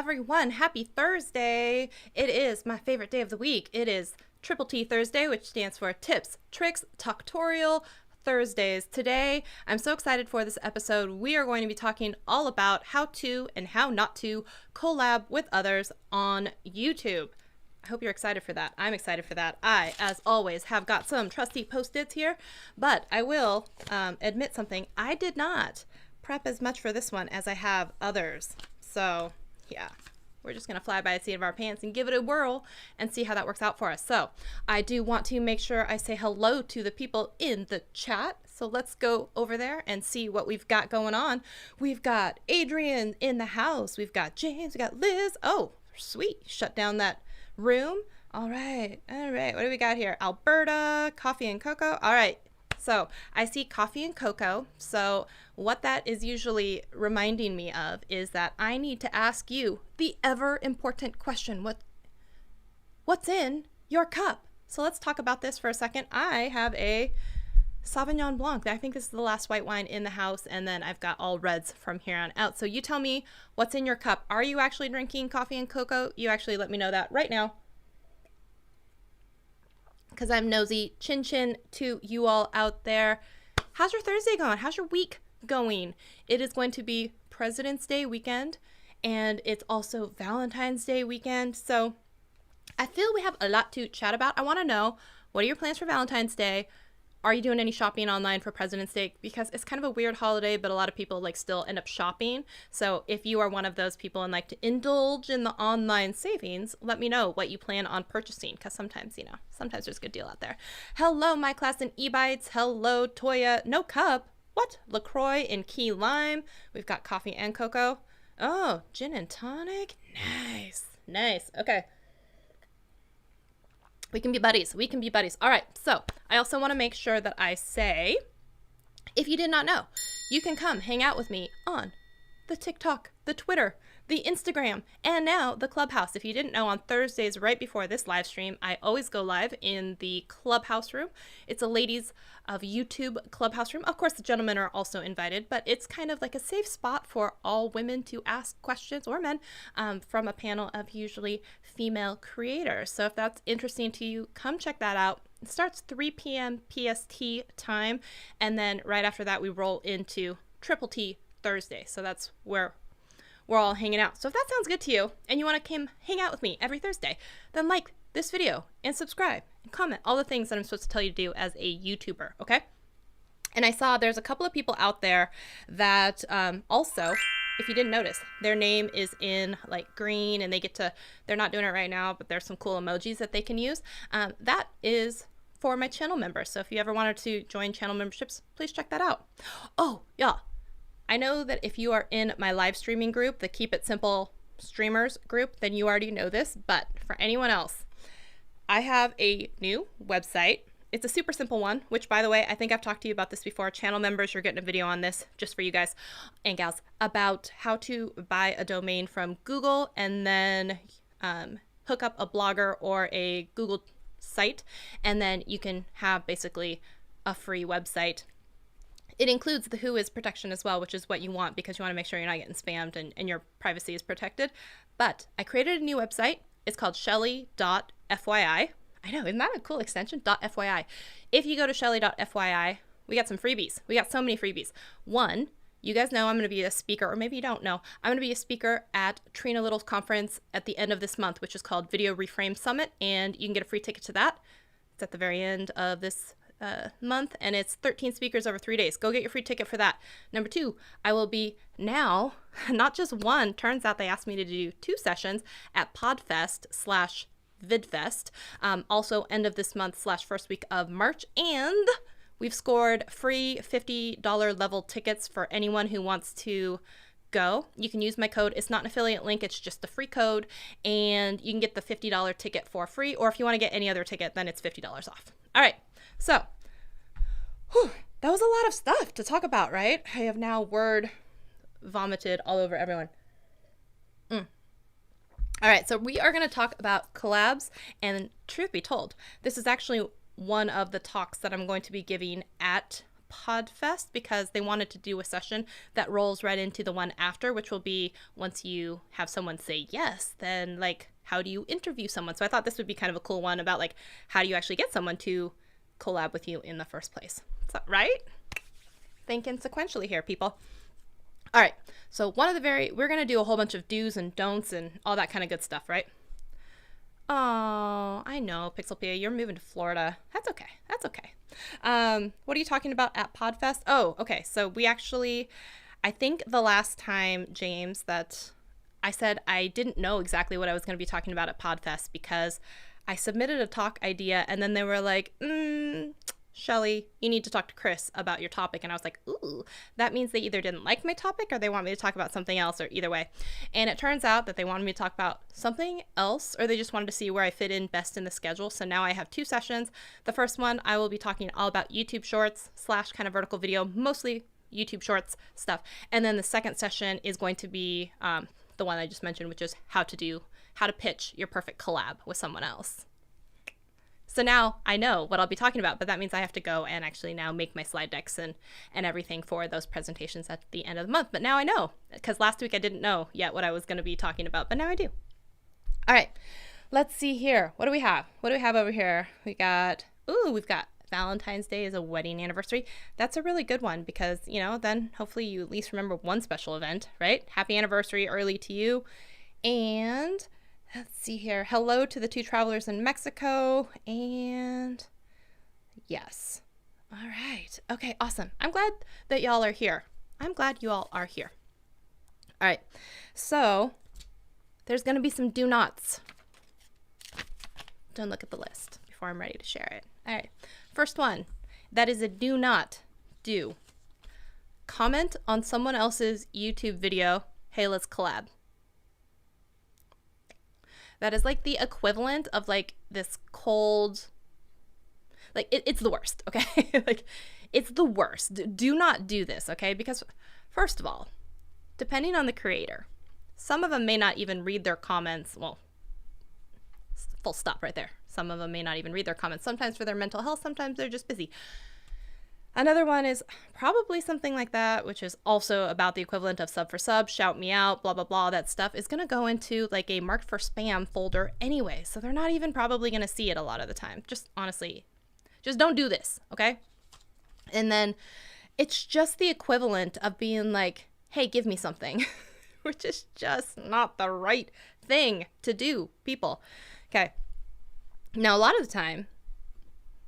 everyone. Happy Thursday. It is my favorite day of the week. It is TTT Thursday, which stands for Tips, Tricks, Tutorial Thursdays. Today, I'm so excited for this episode. We are going to be talking all about how to and how not to collab with others on YouTube. I hope you're excited for that. I'm excited for that. I, as always, have got some trusty Post-its here, but I will admit something. I did not prep as much for this one as I have others. So yeah, we're just going to fly by the seat of our pants and give it a whirl and see how that works out for us. So I do want to make sure I say hello to the people in the chat. So let's go over there and see what we've got going on. We've got Adrian in the house. We've got James. We got Liz. Oh, sweet. Shut down that room. All right. All right. What do we got here? Alberta, coffee and cocoa. All right. So I see coffee and cocoa. So what that is usually reminding me of is that I need to ask you the ever important question. What's in your cup? So let's talk about this for a second. I have a Sauvignon Blanc. I think this is the last white wine in the house, and then I've got all reds from here on out. So you tell me what's in your cup. Are you actually drinking coffee and cocoa? You actually let me know that right now, because I'm nosy. Chin chin to you all out there. How's your Thursday going? How's your week going? It is going to be President's Day weekend, and it's also Valentine's Day weekend. So I feel we have a lot to chat about. I want to know, what are your plans for Valentine's Day? Are you doing any shopping online for President's Day? Because it's kind of a weird holiday, but a lot of people still end up shopping. So if you are one of those people and like to indulge in the online savings, let me know what you plan on purchasing, because sometimes, sometimes there's a good deal out there. Hello, my class in e-bites. Hello, Toya. No cup. What? LaCroix and key lime. We've got coffee and cocoa. Oh, gin and tonic. Nice. Nice. Okay. We can be buddies. We can be buddies. All right. So I also want to make sure that I say, if you did not know, you can come hang out with me on the TikTok, the Twitter, the Instagram, and now the Clubhouse. If you didn't know, on Thursdays right before this live stream, I always go live in the Clubhouse room. It's a ladies of YouTube Clubhouse room. Of course, the gentlemen are also invited, but it's kind of like a safe spot for all women to ask questions, or men, from a panel of usually female creators. So if that's interesting to you, come check that out. It starts 3 p.m. PST time, and then right after that, we roll into TTT Thursday. So that's where we're all hanging out. So if that sounds good to you and you want to come hang out with me every Thursday, then like this video and subscribe and comment all the things that I'm supposed to tell you to do as a YouTuber, okay? And I saw there's a couple of people out there that also, if you didn't notice, their name is in green, and they're not doing it right now, but there's some cool emojis that they can use. That is for my channel members. So if you ever wanted to join channel memberships, please check that out. Oh, yeah. I know that if you are in my live streaming group, the Keep It Simple Streamers group, then you already know this. But for anyone else, I have a new website. It's a super simple one, which, by the way, I think I've talked to you about this before. Channel members, you're getting a video on this just for you guys and gals about how to buy a domain from Google and then hook up a Blogger or a Google site, and then you can have basically a free website. It includes the Who Is protection as well, which is what you want, because you want to make sure you're not getting spammed and your privacy is protected. But I created a new website. It's called Shelly.fyi. I know, isn't that a cool extension? .fyi. If you go to Shelly.fyi, we got some freebies. We got so many freebies. One, you guys know I'm going to be a speaker, or maybe you don't know. I'm going to be a speaker at Trina Little's conference at the end of this month, which is called Video Reframe Summit, and you can get a free ticket to that. It's at the very end of this month, and it's 13 speakers over 3 days. Go get your free ticket for that. Number two, I will be now, not just one, turns out they asked me to do 2 sessions at PodFest/VidFest, also end of this month / first week of March, and we've scored free $50 level tickets for anyone who wants to go. You can use my code. It's not an affiliate link, it's just the free code, and you can get the $50 ticket for free, or if you want to get any other ticket, then it's $50 off. All right. So, that was a lot of stuff to talk about, right? I have now word vomited all over everyone. All right, so we are going to talk about collabs, and truth be told, this is actually one of the talks that I'm going to be giving at PodFest because they wanted to do a session that rolls right into the one after, which will be once you have someone say yes, then like, how do you interview someone? So I thought this would be kind of a cool one about like, how do you actually get someone to collab with you in the first place? So, right? Thinking sequentially here, people. All right. So we're going to do a whole bunch of do's and don'ts and all that kind of good stuff, right? Oh, I know, Pixelpia, you're moving to Florida. That's okay. That's okay. What are you talking about at PodFest? Oh, okay. So I think the last time, James, that I said I didn't know exactly what I was going to be talking about at PodFest because I submitted a talk idea and then they were like, Shelly, you need to talk to Chris about your topic. And I was like, ooh, that means they either didn't like my topic or they want me to talk about something else, or either way. And it turns out that they wanted me to talk about something else, or they just wanted to see where I fit in best in the schedule. So now I have 2 sessions. The first one, I will be talking all about YouTube shorts / kind of vertical video, mostly YouTube shorts stuff. And then the second session is going to be the one I just mentioned, which is how to pitch your perfect collab with someone else. So now I know what I'll be talking about, but that means I have to go and actually now make my slide decks and everything for those presentations at the end of the month. But now I know, because last week I didn't know yet what I was going to be talking about, but now I do. All right, let's see here. What do we have? What do we have over here? We've got Valentine's Day is a wedding anniversary. That's a really good one because, then hopefully you at least remember one special event, right? Happy anniversary early to you. And let's see here. Hello to the 2 travelers in Mexico. And yes. All right. Okay, awesome. I'm glad that y'all are here. I'm glad you all are here. All right. So there's going to be some do nots. Don't look at the list before I'm ready to share it. All right. First one. That is a do not do. Comment on someone else's YouTube video. Hey, let's collab. That is like the equivalent of like this cold, like it's the worst, okay? Like it's the worst. Do not do this, okay? Because first of all, depending on the creator, some of them may not even read their comments. Well, full stop right there. Some of them may not even read their comments. Sometimes for their mental health, sometimes they're just busy. Another one is probably something like that, which is also about the equivalent of sub for sub, shout me out, blah, blah, blah. That stuff is going to go into like a marked for spam folder anyway. So they're not even probably going to see it a lot of the time. Just honestly, just don't do this, okay? And then it's just the equivalent of being like, hey, give me something, which is just not the right thing to do, people. Okay. Now, a lot of the time,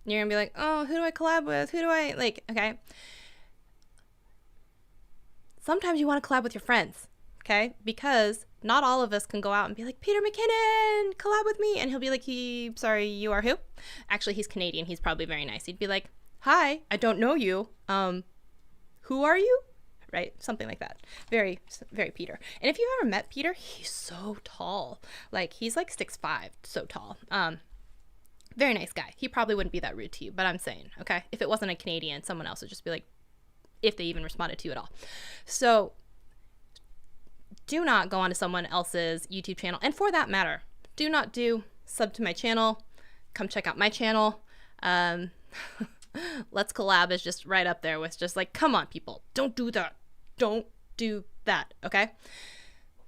you're going to be like, oh, who do I collab with? Who do I like? Okay. Sometimes you want to collab with your friends, okay? Because not all of us can go out and be like, Peter McKinnon, collab with me. And he'll be like, sorry, you are who? Actually, he's Canadian. He's probably very nice. He'd be like, hi, I don't know you. Who are you? Right? Something like that. Very, very Peter. And if you've ever met Peter, he's so tall. Like, he's like 6'5", so tall. Very nice guy. He probably wouldn't be that rude to you, but I'm saying, okay? If it wasn't a Canadian, someone else would just be like, if they even responded to you at all. So do not go onto someone else's YouTube channel. And for that matter, do not sub to my channel. Come check out my channel. Let's Collab is just right up there with just like, come on, people. Don't do that. Don't do that, okay?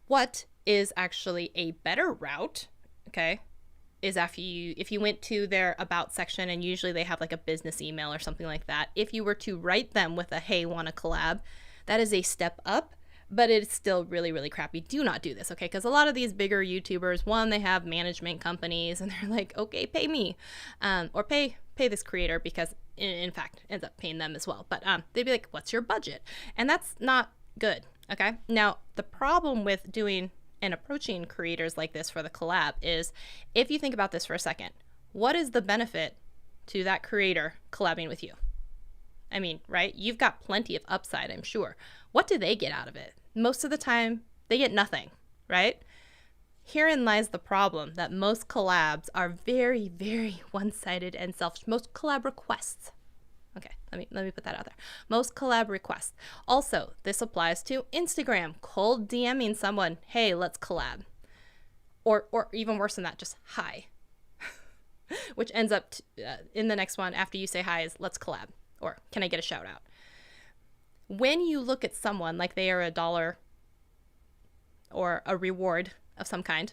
What is actually a better route, okay, is if you went to their about section, and usually they have like a business email or something like that. If you were to write them with a, hey, wanna collab, that is a step up, but it's still really, really crappy. Do not do this, okay? Because a lot of these bigger YouTubers, one, they have management companies and they're like, okay, pay me, or pay this creator, because in fact, ends up paying them as well. But they'd be like, what's your budget? And that's not good, okay? Now, the problem with doing and approaching creators like this for the collab is, if you think about this for a second, what is the benefit to that creator collabing with you? I mean, right? You've got plenty of upside, I'm sure. What do they get out of it? Most of the time, they get nothing, right? Herein lies the problem, that most collabs are very, very one-sided and selfish. Most collab requests. Okay, let me put that out there. Most collab requests. Also, this applies to Instagram. Cold DMing someone, hey, let's collab. Or even worse than that, just hi. Which ends up in the next one after you say hi is let's collab. Or can I get a shout out? When you look at someone like they are $1 or a reward of some kind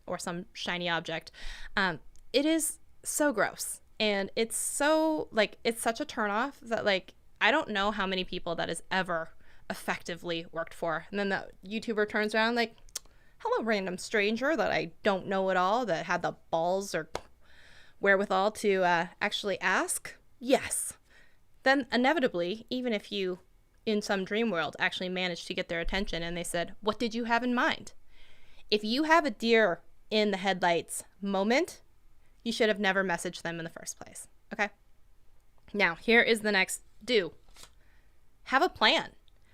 or some shiny object, it is so gross. And it's so, like, it's such a turnoff that, like, I don't know how many people that has ever effectively worked for. And then the YouTuber turns around like, hello, random stranger that I don't know at all, that had the balls or wherewithal to actually ask. Yes. Then inevitably, even if you, in some dream world, actually managed to get their attention and they said, what did you have in mind? If you have a deer in the headlights moment, you should have never messaged them in the first place. Okay? Now, here is the next do. Have a plan.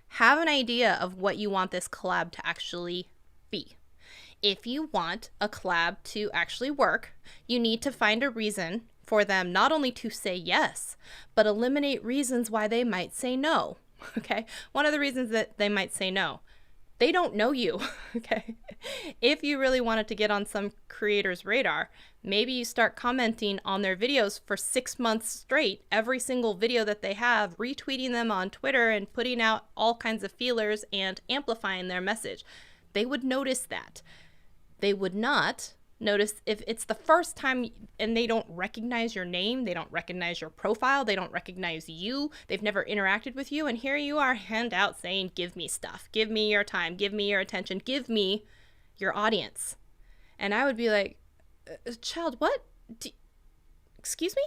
Have an idea of what you want this collab to actually be. If you want a collab to actually work, you need to find a reason for them not only to say yes, but eliminate reasons why they might say no. Okay? One of the reasons that they might say no, they don't know you. Okay? If you really wanted to get on some creator's radar, maybe you start commenting on their videos for 6 months straight, every single video that they have, retweeting them on Twitter and putting out all kinds of feelers and amplifying their message. They would notice that. They would not notice if it's the first time and they don't recognize your name, they don't recognize your profile, they don't recognize you, they've never interacted with you, and here you are hand out saying, give me stuff, give me your time, give me your attention, give me your audience. And I would be like, child, what? Excuse me?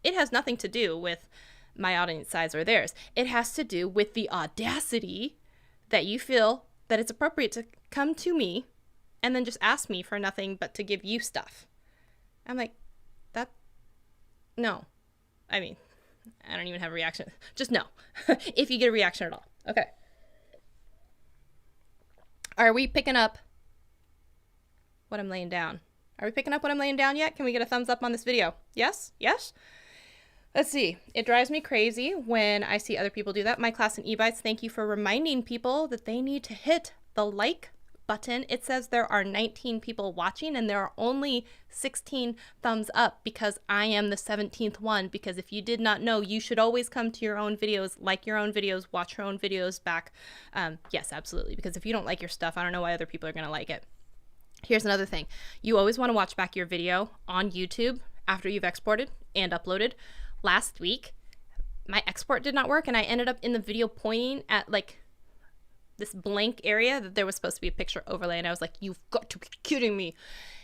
It has nothing to do with my audience size or theirs. It has to do with the audacity that you feel that it's appropriate to come to me and then just ask me for nothing but to give you stuff. I'm like, no. I mean, I don't even have a reaction. Just no. If you get a reaction at all. Okay. Are we picking up what I'm laying down? Are we picking up what I'm laying down yet? Can we get a thumbs up on this video? Yes? Yes? Let's see. It drives me crazy when I see other people do that. My class in eBites, thank you for reminding people that they need to hit the like button. It says there are 19 people watching and there are only 16 thumbs up because I am the 17th one. Because if you did not know, you should always come to your own videos, like your own videos, watch your own videos back. Yes, absolutely. Because if you don't like your stuff, I don't know why other people are going to like it. Here's another thing. You always want to watch back your video on YouTube after you've exported and uploaded. Last week, my export did not work and I ended up in the video pointing at like this blank area that there was supposed to be a picture overlay, and I was like, you've got to be kidding me.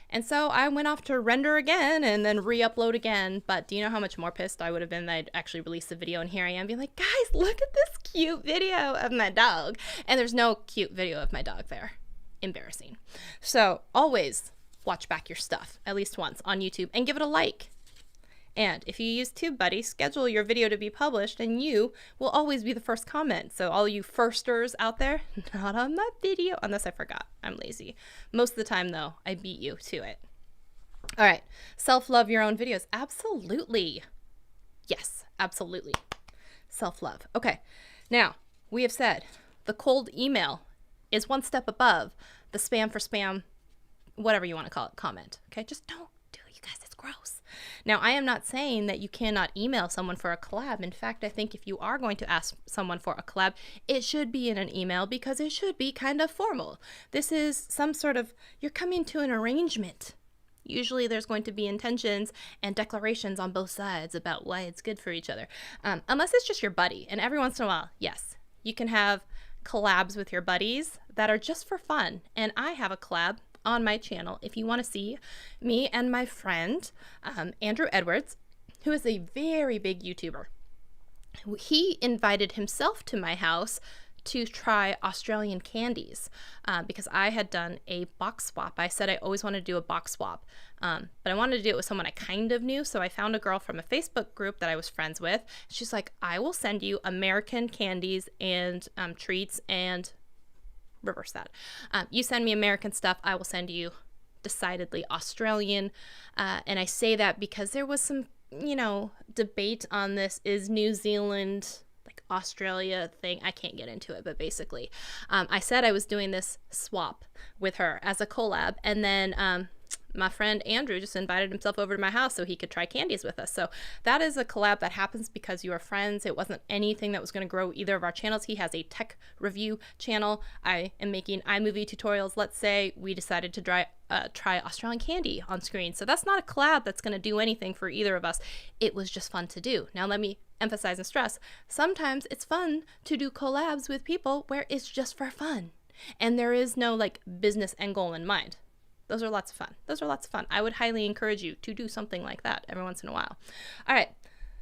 And so I went off to render again and then re-upload again. But do you know how much more pissed I would have been that I'd actually released the video, and here I am being like, guys, look at this cute video of my dog. And there's no cute video of my dog there. Embarrassing. So always watch back your stuff at least once on YouTube and give it a like. And if you use TubeBuddy, schedule your video to be published and you will always be the first comment. So all you firsters out there, not on my video, unless I forgot. I'm lazy. Most of the time though, I beat you to it. All right. Self-love your own videos. Absolutely. Yes, absolutely. Self-love. Okay. Now, we have said the cold email is one step above the spam for spam, whatever you want to call it, comment. Okay. Just don't do it, you guys. It's gross. Now, I am not saying that you cannot email someone for a collab. In fact, I think if you are going to ask someone for a collab, it should be in an email because it should be kind of formal. This is some sort of, you're coming to an arrangement. Usually there's going to be intentions and declarations on both sides about why it's good for each other. Unless it's just your buddy. And every once in a while, yes, you can have collabs with your buddies that are just for fun. And I have a collab on my channel if you want to see me and my friend Andrew Edwards, who is a very big YouTuber. He invited himself to my house to try Australian candies because I had done a box swap. I said I always wanted to do a box swap, but I wanted to do it with someone I kind of knew. So I found a girl from a Facebook group that I was friends with. She's like, I will send you American candies and treats, and reverse that. You send me American stuff, I will send you decidedly Australian. And I say that because there was some, debate on this. Is New Zealand like Australia thing? I can't get into it, but basically, I said I was doing this swap with her as a collab. And then my friend Andrew just invited himself over to my house so he could try candies with us. So that is a collab that happens because you are friends. It wasn't anything that was going to grow either of our channels. He has a tech review channel. I am making iMovie tutorials. Let's say we decided to try Australian candy on screen. So that's not a collab that's going to do anything for either of us. It was just fun to do. Now let me emphasize and stress, sometimes it's fun to do collabs with people where it's just for fun and there is no like business end goal in mind. Those are lots of fun. Those are lots of fun. I would highly encourage you to do something like that every once in a while. All right,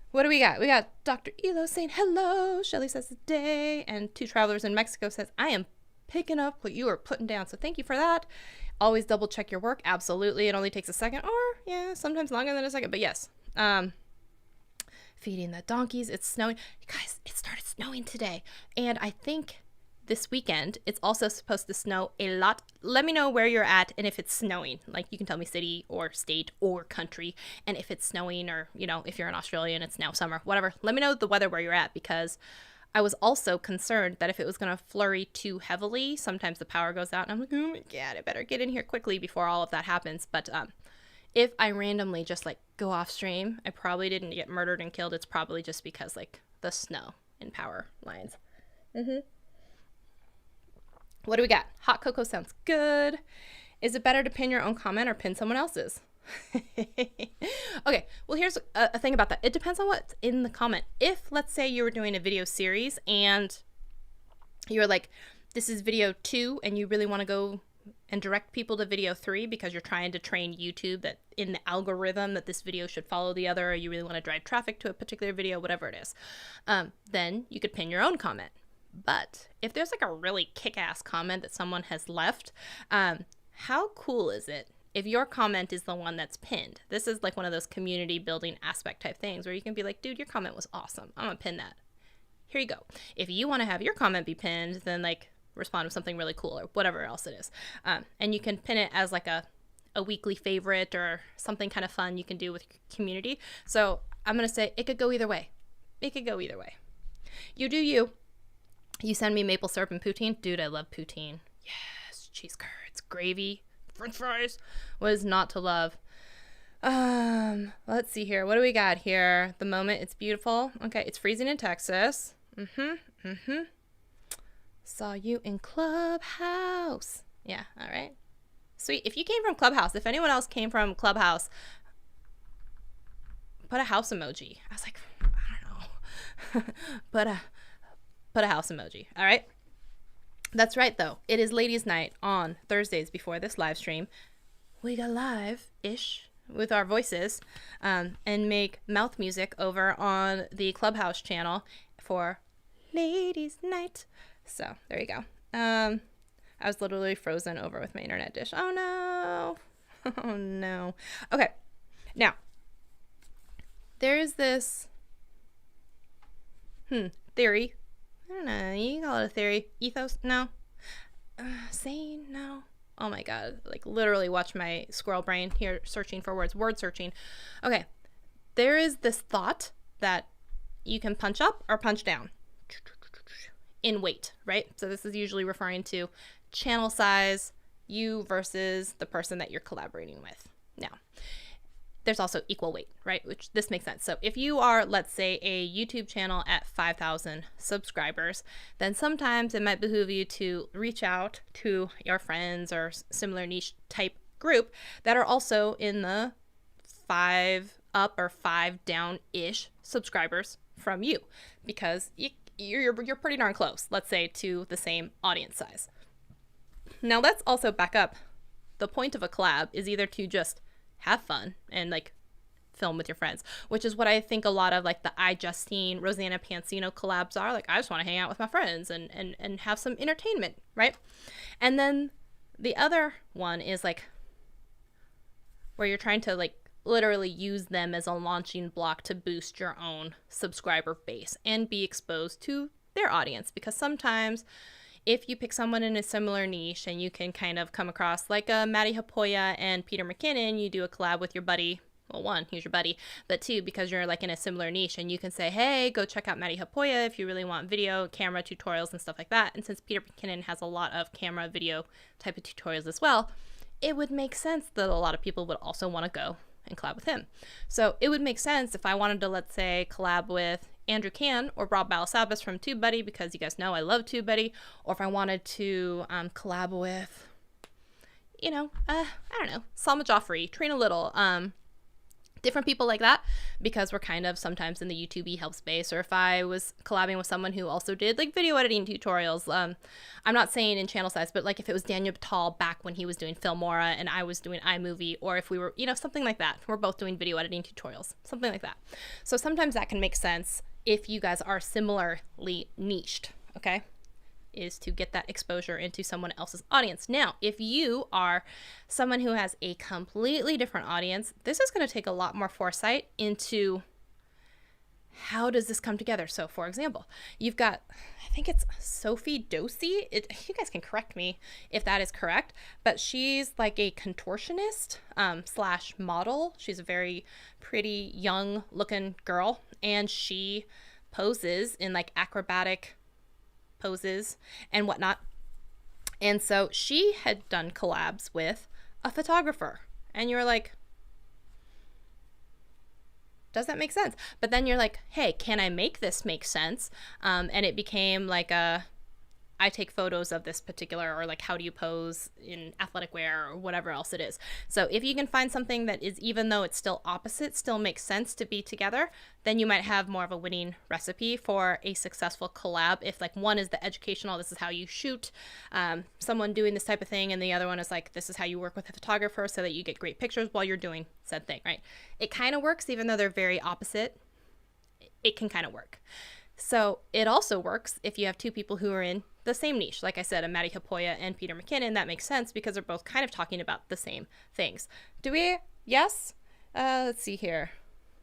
what do we got? We got Dr. Elo saying hello, Shelly says the day, and Two Travelers in Mexico says I am picking up what you are putting down, so thank you for that. Always double check your work. Absolutely. It only takes a second, or yeah, sometimes longer than a second, but yes. Feeding the donkeys. It's snowing. Guys, it started snowing today. And I think this weekend, it's also supposed to snow a lot. Let me know where you're at and if it's snowing. Like, you can tell me city or state or country. And if it's snowing, or, you know, if you're in Australia and it's now summer, whatever. Let me know the weather where you're at, because I was also concerned that if it was going to flurry too heavily, sometimes the power goes out. And I'm like, oh my God, I better get in here quickly before all of that happens. But if I randomly just like go off stream, I probably didn't get murdered and killed. It's probably just because like the snow and power lines. What do we got? Hot cocoa sounds good. Is it better to pin your own comment or pin someone else's? Okay, well, here's a thing about that. It depends on what's in the comment. If, let's say, you were doing a video series and you're like, this is video 2 and you really want to go and direct people to video 3 because you're trying to train YouTube that in the algorithm that this video should follow the other, or you really want to drive traffic to a particular video, whatever it is, then you could pin your own comment. But if there's like a really kick-ass comment that someone has left, how cool is it if your comment is the one that's pinned? This is like one of those community building aspect type things where you can be like, dude, your comment was awesome. I'm gonna pin that. Here you go. If you want to have your comment be pinned, then like respond with something really cool or whatever else it is. And you can pin it as like a weekly favorite or something kind of fun you can do with your community. So I'm going to say it could go either way. It could go either way. You do you. You send me maple syrup and poutine. Dude, I love poutine. Yes, cheese curds, gravy, french fries. What is not to love? Let's see here. What do we got here? The moment it's beautiful. Okay, it's freezing in Texas. Saw you in Clubhouse. Yeah, all right. Sweet. If you came from Clubhouse, if anyone else came from Clubhouse, put a house emoji. I was like, I don't know. Put a house emoji. All right. That's right, though. It is ladies' night on Thursdays before this live stream. We go live-ish with our voices and make mouth music over on the Clubhouse channel for ladies' night. So there you go. I was literally frozen over with my internet dish. Oh no. Oh no. Okay. Now, there is this theory. I don't know. You can call it a theory. Ethos? No. Saying? No. Oh my God. Like literally watch my squirrel brain here searching for words. Word searching. Okay. There is this thought that you can punch up or punch down in weight, right? So this is usually referring to channel size, you versus the person that you're collaborating with. Now, there's also equal weight, right? Which this makes sense. So if you are, let's say, a YouTube channel at 5,000 subscribers, then sometimes it might behoove you to reach out to your friends or similar niche type group that are also in the 5 up or 5 down-ish subscribers from you, because you're pretty darn close, let's say, to the same audience size. Now let's also back up. The point of a collab is either to just have fun and like film with your friends, which is what I think a lot of like the I Justine, Rosanna Pansino collabs are. Like, I just want to hang out with my friends and have some entertainment, right? And then the other one is like where you're trying to like literally use them as a launching block to boost your own subscriber base and be exposed to their audience. Because sometimes if you pick someone in a similar niche and you can kind of come across like a Maddie Hapoya and Peter McKinnon, you do a collab with your buddy. Well, 1, he's your buddy, but 2, because you're like in a similar niche and you can say, hey, go check out Maddie Hapoya if you really want video, camera tutorials and stuff like that. And since Peter McKinnon has a lot of camera, video type of tutorials as well, it would make sense that a lot of people would also want to go and collab with him. So it would make sense if I wanted to, let's say, collab with Andrew Can or Rob Balasabas from TubeBuddy, because you guys know I love TubeBuddy, or if I wanted to collab with, you know, I don't know, Salma Joffrey, Trina Little, different people like that, because we're kind of sometimes in the YouTube help space. Or if I was collabing with someone who also did like video editing tutorials, I'm not saying in channel size, but like if it was Daniel Batal back when he was doing Filmora and I was doing iMovie, or if we were, you know, something like that, we're both doing video editing tutorials, something like that. So sometimes that can make sense if you guys are similarly niched, okay? Is to get that exposure into someone else's audience. Now, if you are someone who has a completely different audience, this is going to take a lot more foresight into how does this come together. So, for example, you've got, I think it's Sophie Dosey. You guys can correct me if that is correct, but she's like a contortionist slash model. She's a very pretty, young looking girl, and she poses in like acrobatic poses and whatnot. And so she had done collabs with a photographer, and you're like, does that make sense? But then you're like, hey, can I make this make sense? And it became like I take photos of this particular, or like, how do you pose in athletic wear or whatever else it is. So if you can find something that is, even though it's still opposite, still makes sense to be together, then you might have more of a winning recipe for a successful collab. If like one is the educational, this is how you shoot, someone doing this type of thing, and the other one is like, this is how you work with a photographer so that you get great pictures while you're doing said thing, right? It kind of works, even though they're very opposite. It can kind of work. So it also works if you have two people who are in the same niche. Like I said, a Maddie Hapoya and Peter McKinnon. That makes sense because they're both kind of talking about the same things. Do we? Yes? Let's see here.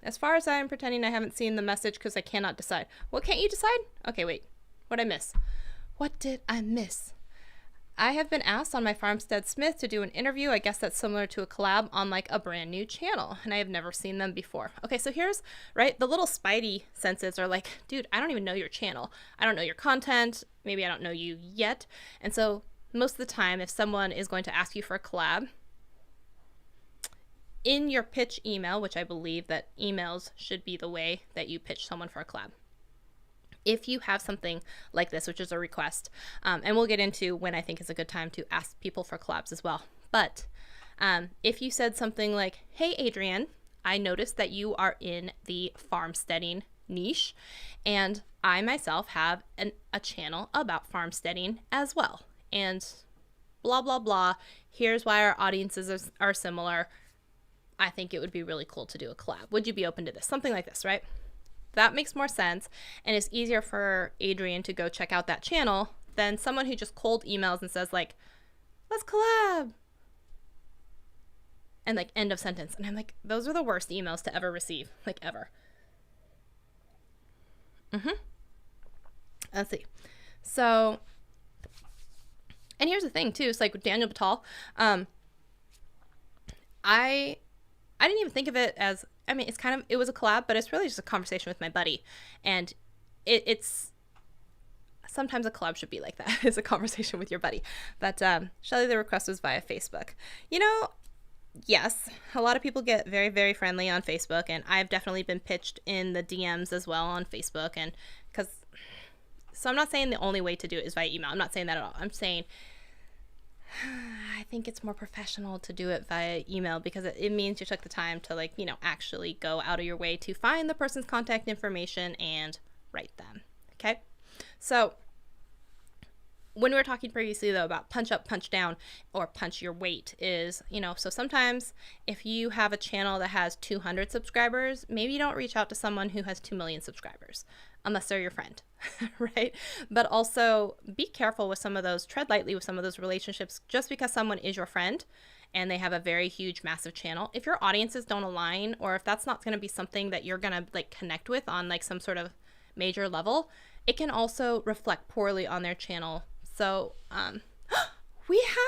As far as I'm pretending I haven't seen the message because I cannot decide. What can't you decide? Okay, wait. What'd I miss? What did I miss? I have been asked on my Farmstead Smith to do an interview. I guess that's similar to a collab on like a brand new channel, and I have never seen them before. Okay, so here's, right, the little spidey senses are like, dude, I don't even know your channel. I don't know your content. Maybe I don't know you yet. And so most of the time, if someone is going to ask you for a collab, in your pitch email, which I believe that emails should be the way that you pitch someone for a collab, if you have something like this, which is a request, and we'll get into when I think is a good time to ask people for collabs as well. But if you said something like, hey, Adrienne, I noticed that you are in the farmsteading niche, and I myself have a channel about farmsteading as well, and blah, blah, blah. Here's why our audiences are similar. I think it would be really cool to do a collab. Would you be open to this? Something like this, right? That makes more sense, and it's easier for Adrienne to go check out that channel than someone who just cold emails and says like, let's collab, and like end of sentence. And I'm like, those are the worst emails to ever receive, like ever. Let's see. So, and here's the thing too, it's like with Daniel Batal, I didn't even think of it as, I mean, it was a collab, but it's really just a conversation with my buddy. And it's sometimes a collab should be like that. It's a conversation with your buddy. But Shelly, the request was via Facebook. You know, yes, a lot of people get very, very friendly on Facebook, and I've definitely been pitched in the DMs as well on Facebook. And so I'm not saying the only way to do it is via email. I'm not saying that at all. I'm saying I think it's more professional to do it via email, because it means you took the time to, like, you know, actually go out of your way to find the person's contact information and write them. Okay. So when we were talking previously though about punch up, punch down, or punch your weight is, you know, so sometimes if you have a channel that has 200 subscribers, maybe you don't reach out to someone who has 2 million subscribers unless they're your friend, right? But also be careful with some of those, tread lightly with some of those relationships. Just because someone is your friend and they have a very huge, massive channel, if your audiences don't align, or if that's not going to be something that you're going to like connect with on like some sort of major level, it can also reflect poorly on their channel. So we have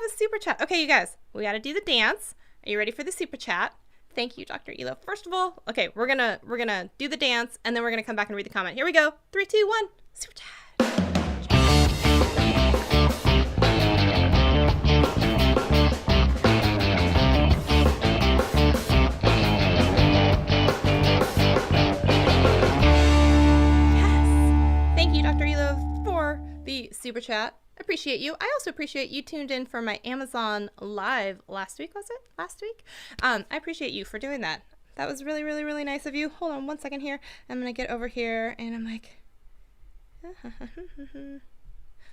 a super chat. Okay, you guys, we got to do the dance. Are you ready for the super chat? Thank you, Dr. Elo. First of all, okay, we're gonna do the dance, and then we're gonna come back and read the comment. Here we go. 3, 2, 1. Super chat. super chat. Appreciate you. I also appreciate you tuned in for my Amazon live last week. Was it last week? I appreciate you for doing that. That was really, really, really nice of you. Hold on one second here. I'm going to get over here and I'm like,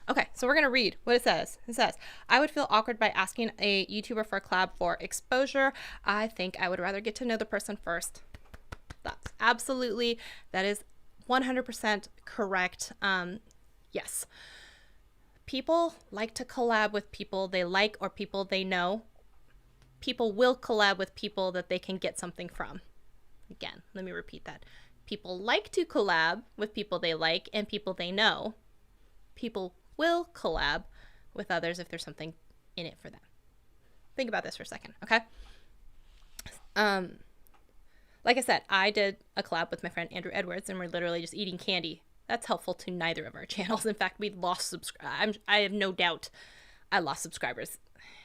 okay, so we're going to read what it says. It says, I would feel awkward by asking a YouTuber for a collab for exposure. I think I would rather get to know the person first. That's absolutely, that is 100% correct. Yes. People like to collab with people they like or people they know. People will collab with people that they can get something from. Again, let me repeat that. People like to collab with people they like and people they know. People will collab with others if there's something in it for them. Think about this for a second, okay? Like I said, I did a collab with my friend Andrew Edwards, and we're literally just eating candy. That's helpful to neither of our channels. In fact, we lost subscribers. I have no doubt I lost subscribers.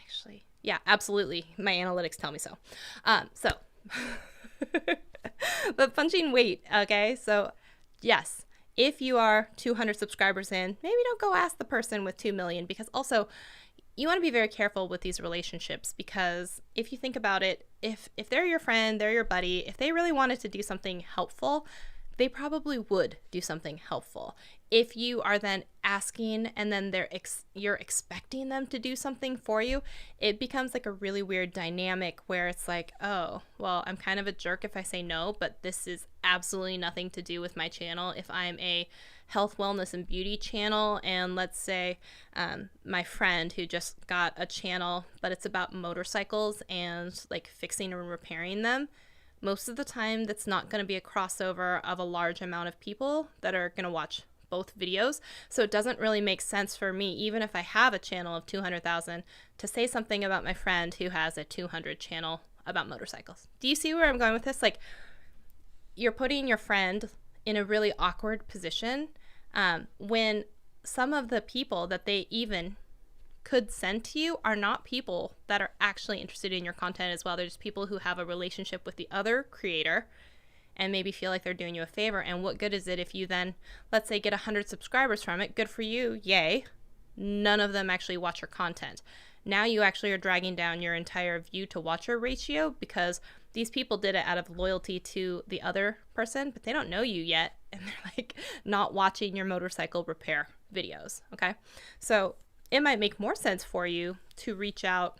Actually, yeah, absolutely. My analytics tell me so. But punching weight, okay? So, yes, if you are 200 subscribers in, maybe don't go ask the person with 2 million, because also you want to be very careful with these relationships, because if you think about it, if they're your friend, they're your buddy, if they really wanted to do something helpful, they probably would do something helpful. If you are then asking and then you're expecting them to do something for you, it becomes like a really weird dynamic where it's like, oh, well, I'm kind of a jerk if I say no, but this is absolutely nothing to do with my channel. If I'm a health, wellness, and beauty channel, and let's say my friend who just got a channel, but it's about motorcycles and like fixing and repairing them, most of the time that's not going to be a crossover of a large amount of people that are going to watch both videos. So it doesn't really make sense for me, even if I have a channel of 200,000, to say something about my friend who has a 200 channel about motorcycles. Do you see where I'm going with this? Like, you're putting your friend in a really awkward position when some of the people that they even could send to you are not people that are actually interested in your content as well. They're just people who have a relationship with the other creator and maybe feel like they're doing you a favor. And what good is it if you then, let's say, get 100 subscribers from it? Good for you, yay. None of them actually watch your content. Now you actually are dragging down your entire view to watcher ratio, because these people did it out of loyalty to the other person, but they don't know you yet, and they're like not watching your motorcycle repair videos, okay? So it might make more sense for you to reach out,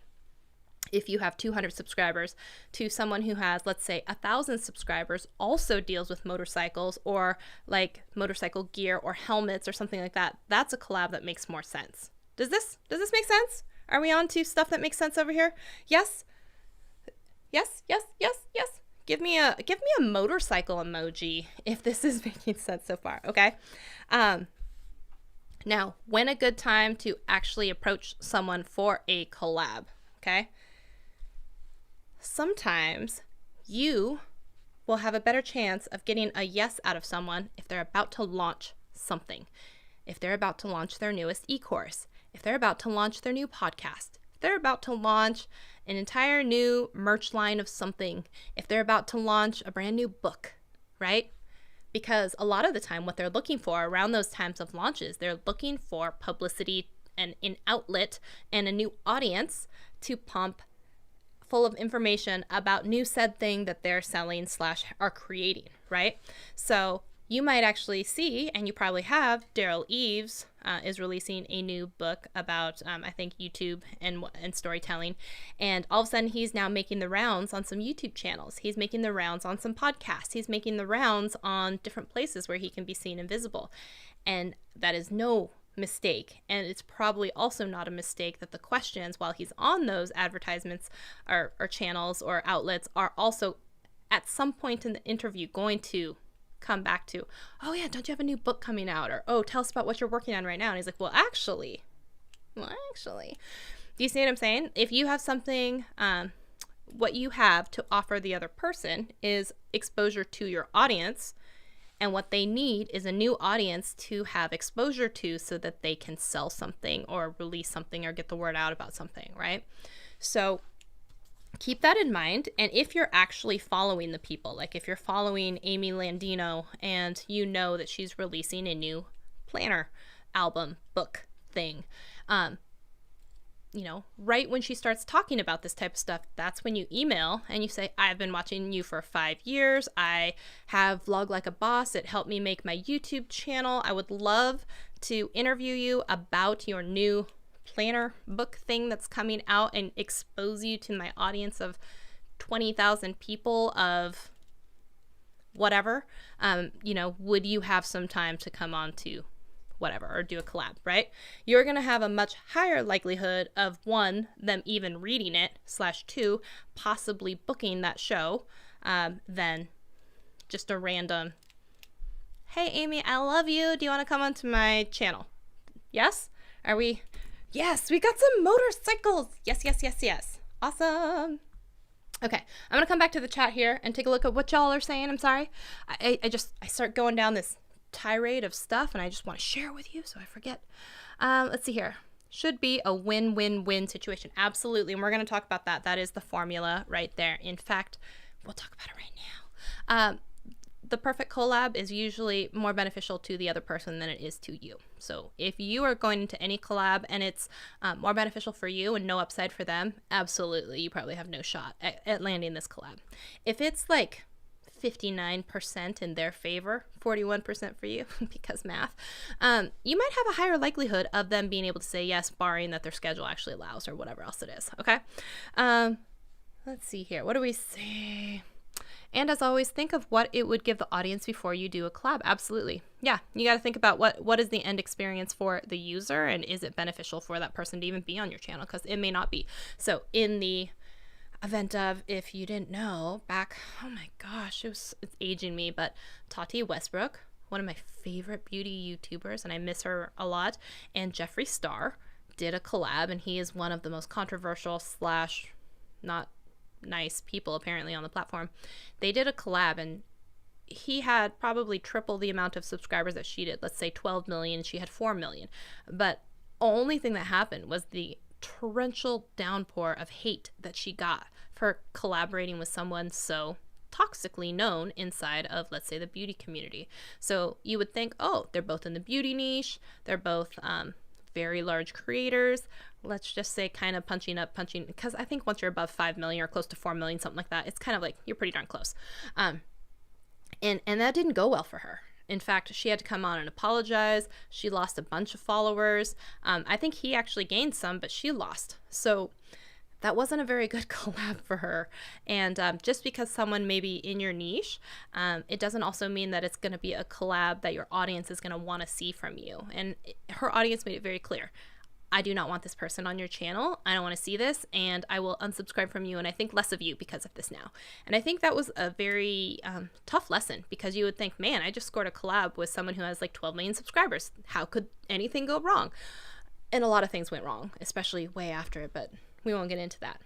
if you have 200 subscribers, to someone who has, let's say, 1,000 subscribers, also deals with motorcycles or like motorcycle gear or helmets or something like that. That's a collab that makes more sense. Does this make sense? Are we on to stuff that makes sense over here? Yes? Yes, yes, yes, yes. Give me a motorcycle emoji if this is making sense so far, okay? Now, when a good time to actually approach someone for a collab, okay? Sometimes you will have a better chance of getting a yes out of someone if they're about to launch something. If they're about to launch their newest e-course, if they're about to launch their new podcast, if they're about to launch an entire new merch line of something, if they're about to launch a brand new book, right? Because a lot of the time what they're looking for around those times of launches, they're looking for publicity and an outlet and a new audience to pump full of information about new said thing that they're selling / are creating, right? So you might actually see, and you probably have, Daryl Eves is releasing a new book about, I think, YouTube and storytelling. And all of a sudden, he's now making the rounds on some YouTube channels. He's making the rounds on some podcasts. He's making the rounds on different places where he can be seen and visible. And that is no mistake. And it's probably also not a mistake that the questions while he's on those advertisements or channels or outlets are also at some point in the interview going to come back to, oh yeah, don't you have a new book coming out? Or, oh, tell us about what you're working on right now. And he's like, well, actually, do you see what I'm saying? If you have something, what you have to offer the other person is exposure to your audience, and what they need is a new audience to have exposure to so that they can sell something or release something or get the word out about something, right? So keep that in mind. And if you're actually following the people, like if you're following Amy Landino and you know that she's releasing a new planner, album, book, thing. You know, right when she starts talking about this type of stuff, that's when you email and you say, I've been watching you for 5 years. I have Vlog Like a Boss. It helped me make my YouTube channel. I would love to interview you about your new planner book thing that's coming out and expose you to my audience of 20,000 people of whatever. You know, would you have some time to come on to whatever, or do a collab, right? You're going to have a much higher likelihood of, one, them even reading it, / two, possibly booking that show, than just a random, hey, Amy, I love you. Do you want to come onto my channel? Yes? Are we? Yes, we got some motorcycles. Yes, yes, yes, yes. Awesome. Okay, I'm going to come back to the chat here and take a look at what y'all are saying. I'm sorry. I start going down this tirade of stuff and I just want to share with you so I forget. Let's see here. Should be a win-win-win situation. Absolutely. And we're going to talk about that. That is the formula right there. In fact, we'll talk about it right now. The perfect collab is usually more beneficial to the other person than it is to you. So if you are going into any collab and it's more beneficial for you and no upside for them, absolutely, you probably have no shot at landing this collab. If it's like 59% in their favor, 41% for you, because math, you might have a higher likelihood of them being able to say yes, barring that their schedule actually allows or whatever else it is, okay? Let's see here. What do we say? And as always, think of what it would give the audience before you do a collab. Absolutely. Yeah, you got to think about what is the end experience for the user, and is it beneficial for that person to even be on your channel, because it may not be. So in the event of, if you didn't know, back, oh my gosh, it's aging me, but Tati Westbrook, one of my favorite beauty YouTubers, and I miss her a lot, and Jeffree Star did a collab, and he is one of the most controversial / not nice people apparently on the platform. They did a collab, and he had probably triple the amount of subscribers that she did. Let's say 12 million, and she had 4 million. But only thing that happened was the torrential downpour of hate that she got for collaborating with someone so toxically known inside of, let's say, the beauty community. So you would think, oh, they're both in the beauty niche, they're both very large creators, let's just say kind of punching, because I think once you're above 5 million or close to 4 million, something like that, it's kind of like you're pretty darn close. And that didn't go well for her. In fact, she had to come on and apologize. She lost a bunch of followers. I think he actually gained some, but she lost. So that wasn't a very good collab for her. And just because someone may be in your niche, it doesn't also mean that it's going to be a collab that your audience is going to want to see from you. And her audience made it very clear. I do not want this person on your channel. I don't want to see this, and I will unsubscribe from you, and I think less of you because of this now. And I think that was a very tough lesson, because you would think, man, I just scored a collab with someone who has like 12 million subscribers. How could anything go wrong? And a lot of things went wrong, especially way after it, but we won't get into that.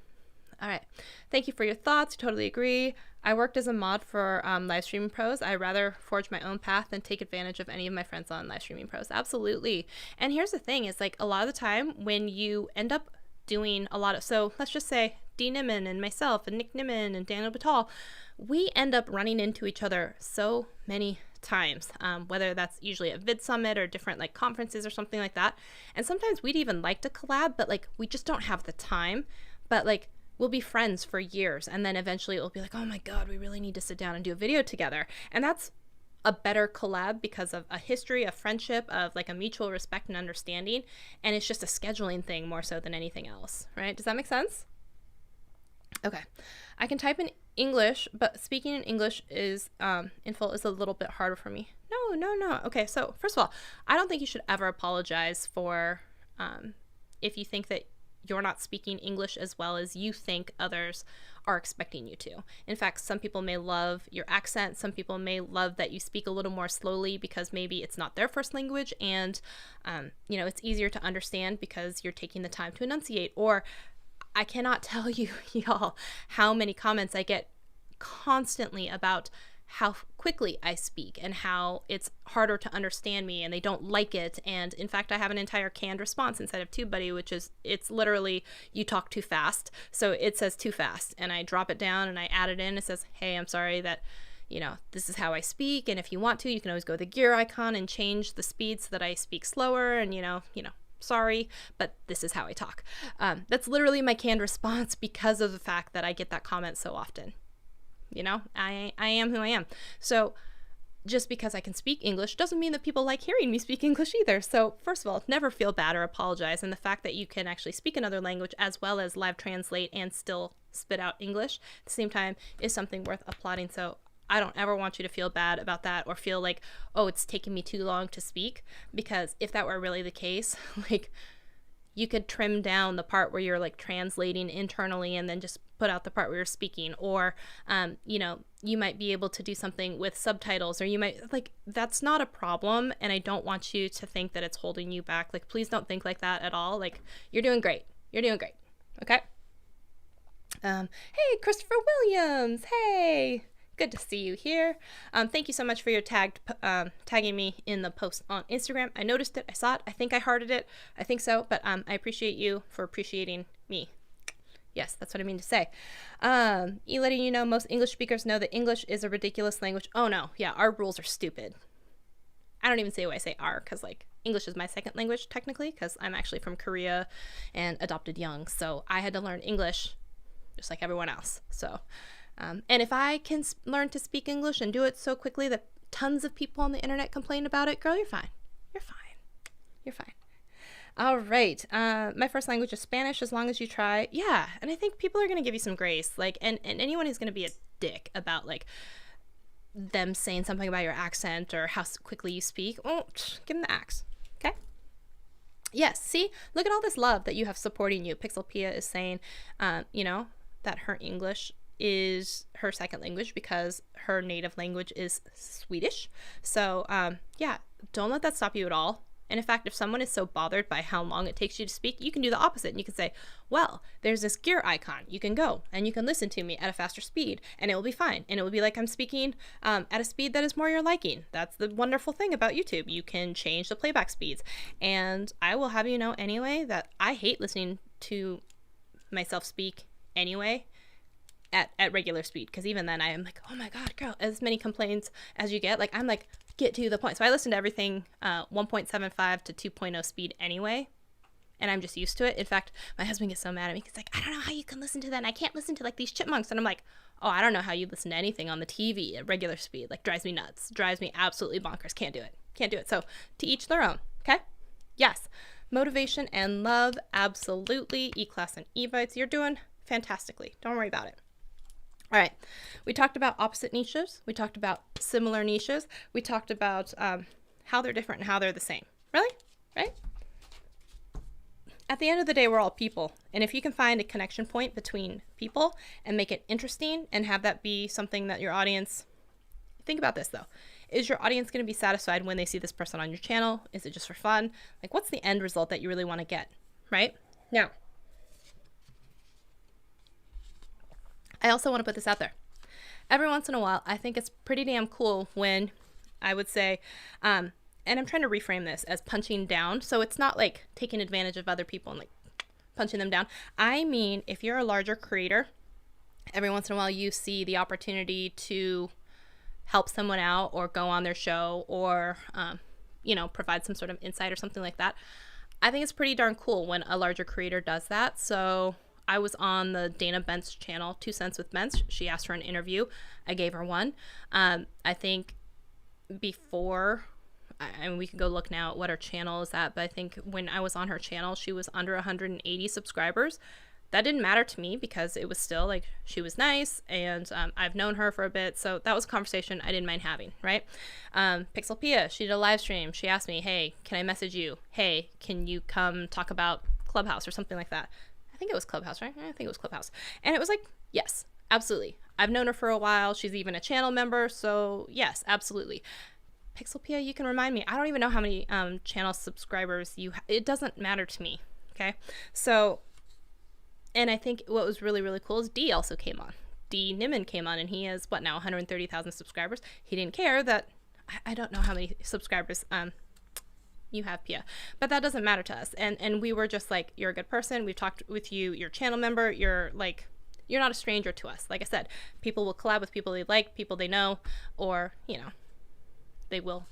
All right. Thank you for your thoughts. Totally agree. I worked as a mod for Live Streaming Pros. I rather forge my own path than take advantage of any of my friends on Live Streaming Pros. Absolutely. And here's the thing, is like a lot of the time when you end up doing a lot of, so let's just say Dee Niman and myself and Nick Niman and Daniel Batal, we end up running into each other so many times, whether that's usually at Vid Summit or different like conferences or something like that. And sometimes we'd even like to collab, but like we just don't have the time. But like we'll be friends for years, and then eventually it'll be like, oh my God, we really need to sit down and do a video together. And that's a better collab because of a history, a friendship, of like a mutual respect and understanding. And it's just a scheduling thing more so than anything else, right? Does that make sense? Okay. I can type in English, but speaking in English is in full is a little bit harder for me. No. Okay, so first of all, I don't think you should ever apologize for if you think that you're not speaking English as well as you think others are expecting you to. In fact, some people may love your accent. Some people may love that you speak a little more slowly because maybe it's not their first language, and you know, it's easier to understand because you're taking the time to enunciate. Or I cannot tell you, y'all, how many comments I get constantly about how quickly I speak and how it's harder to understand me and they don't like it. And in fact, I have an entire canned response inside of TubeBuddy, which is, it's literally, you talk too fast. So it says too fast, and I drop it down and I add it in. It says, hey, I'm sorry that, you know, this is how I speak. And if you want to, you can always go to the gear icon and change the speed so that I speak slower, and, you know, Sorry, but this is how I talk. That's literally my canned response because of the fact that I get that comment so often. You know, I am who I am. So just because I can speak English doesn't mean that people like hearing me speak English either. So first of all, never feel bad or apologize. And the fact that you can actually speak another language as well as live translate and still spit out English at the same time is something worth applauding. So I don't ever want you to feel bad about that or feel like, oh, it's taking me too long to speak. Because if that were really the case, like, you could trim down the part where you're like translating internally and then just put out the part where you're speaking. Or, you know, you might be able to do something with subtitles, or you might, like, that's not a problem. And I don't want you to think that it's holding you back. Like, please don't think like that at all. Like, you're doing great. You're doing great. Okay. Hey, Christopher Williams. Hey. Good to see you here. Thank you so much for your tagging me in the post on Instagram. I noticed it. I saw it. I think I hearted it. I think so. But I appreciate you for appreciating me. Yes, that's what I mean to say. Letting you know, most English speakers know that English is a ridiculous language. Oh, no. Yeah, our rules are stupid. I don't even say why I say our, because, like, English is my second language, technically, because I'm actually from Korea and adopted young. So I had to learn English just like everyone else. So... and if I can learn to speak English and do it so quickly that tons of people on the internet complain about it, girl, you're fine. You're fine. You're fine. All right. My first language is Spanish, as long as you try. Yeah. And I think people are going to give you some grace. Like, and anyone who's going to be a dick about, like, them saying something about your accent or how quickly you speak, oh, give them the axe. Okay? Yes. See? Look at all this love that you have supporting you. Pixelpia is saying, you know, that her English is her second language because her native language is Swedish. So yeah, don't let that stop you at all. And in fact, if someone is so bothered by how long it takes you to speak, you can do the opposite. And you can say, well, there's this gear icon. You can go and you can listen to me at a faster speed and it will be fine. And it will be like I'm speaking at a speed that is more your liking. That's the wonderful thing about YouTube. You can change the playback speeds. And I will have you know anyway that I hate listening to myself speak anyway. At regular speed, because even then I am like, oh my god, girl, as many complaints as you get, like, I'm like, get to the point. So I listen to everything 1.75 to 2.0 speed anyway, and I'm just used to it. In fact, my husband gets so mad at me. He's like, I don't know how you can listen to that, and I can't listen to like these chipmunks. And I'm like, oh, I don't know how you listen to anything on the TV at regular speed. Like, drives me nuts, drives me absolutely bonkers. Can't do it. So to each their own. Okay. Yes, motivation and love, absolutely. E-class and e-bites, you're doing fantastically. Don't worry about it. All right, we talked about opposite niches. We talked about similar niches. We talked about how they're different and how they're the same. Really? Right? At the end of the day, we're all people. And if you can find a connection point between people and make it interesting and have that be something that your audience... Think about this, though. Is your audience going to be satisfied when they see this person on your channel? Is it just for fun? Like, what's the end result that you really want to get? Right? Now... I also want to put this out there. Every once in a while, I think it's pretty damn cool when I would say, and I'm trying to reframe this as punching down. So it's not like taking advantage of other people and like punching them down. I mean, if you're a larger creator, every once in a while you see the opportunity to help someone out or go on their show or, you know, provide some sort of insight or something like that. I think it's pretty darn cool when a larger creator does that. So I was on the Dana Bent's channel, 2 Cents with Bents. She asked for an interview. I gave her one. I think before, I mean, we could go look now at what her channel is at, but I think when I was on her channel, she was under 180 subscribers. That didn't matter to me because it was still like, she was nice and I've known her for a bit. So that was a conversation I didn't mind having, right? Pixelpia, she did a live stream. She asked me, hey, can I message you? Hey, can you come talk about Clubhouse or something like that? I think it was Clubhouse, right? I think it was Clubhouse. And it was like, yes, absolutely. I've known her for a while. She's even a channel member. So yes, absolutely. Pixelpia, you can remind me. I don't even know how many channel subscribers you have. It doesn't matter to me. Okay. So, and I think what was really, really cool is D also came on. D Niman came on and he has what now, 130,000 subscribers. He didn't care that, I don't know how many subscribers you have, Pia, but that doesn't matter to us. And we were just like, you're a good person. We've talked with you. You're a channel member. You're like, you're not a stranger to us. Like I said, people will collab with people they like, people they know, or, you know, they will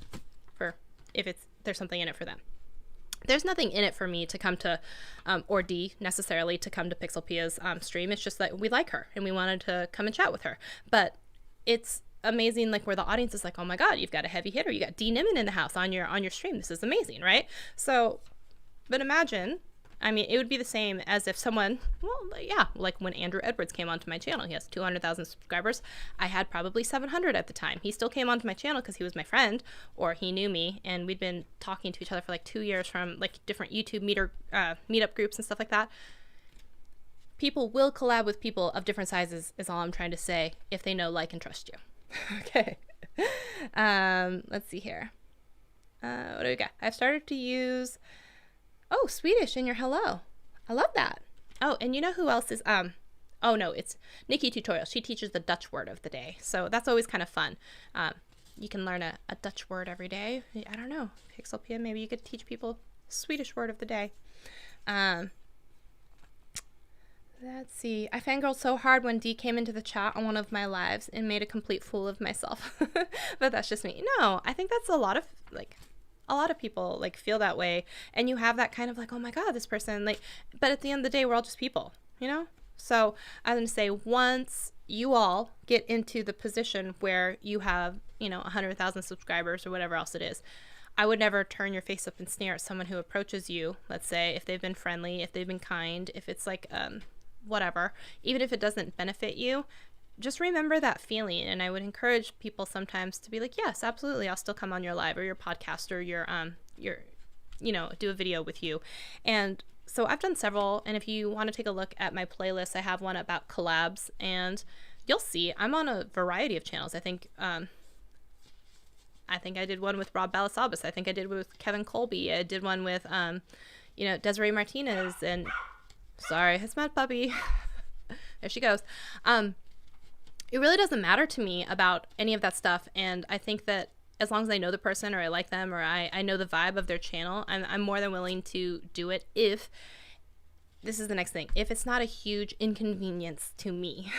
for if there's something in it for them. there's nothing in it for me to come to, or D necessarily to come to Pixelpia's stream. It's just that we like her and we wanted to come and chat with her. But it's amazing, like where the audience is like, oh my God, you've got a heavy hitter. You got D Nimmin in the house on your stream. This is amazing, right? So, but imagine, I mean, it would be the same as if someone, well, yeah, like when Andrew Edwards came onto my channel. He has 200,000 subscribers. I had probably 700 at the time. He still came onto my channel because he was my friend, or he knew me, and we'd been talking to each other for like 2 years from like different YouTube meetup groups and stuff like that. People will collab with people of different sizes, is all I'm trying to say, if they know, like, and trust you. Okay. Let's see here. What do we got? I've started to use... Oh, Swedish in your hello. I love that. Oh, and you know who else is, oh no, it's Nikki Tutorial. She teaches the Dutch word of the day. So that's always kind of fun. You can learn a Dutch word every day. I don't know. Pixelpia, maybe you could teach people Swedish word of the day. Let's see. I fangirled so hard when D came into the chat on one of my lives and made a complete fool of myself. But that's just me. No, I think that's a lot of people like feel that way, and you have that kind of like, oh my God, this person, like, but at the end of the day, we're all just people, you know? So I'm going to say, once you all get into the position where you have, 100,000 subscribers or whatever else it is, I would never turn your face up and sneer at someone who approaches you. Let's say if they've been friendly, if they've been kind, if it's like, whatever, even if it doesn't benefit you, just remember that feeling. And I would encourage people sometimes to be like, yes, absolutely, I'll still come on your live or your podcast or your do a video with you. And so I've done several, and if you want to take a look at my playlist, I have one about collabs, and you'll see I'm on a variety of channels. I think I did one with Rob Balasabas. I think I did with Kevin Colby. I did one with Desiree Martinez, and sorry, it's Mad Puppy. There she goes. It really doesn't matter to me about any of that stuff, and I think that as long as I know the person or I like them or I know the vibe of their channel, I'm more than willing to do it if, this is the next thing, if it's not a huge inconvenience to me.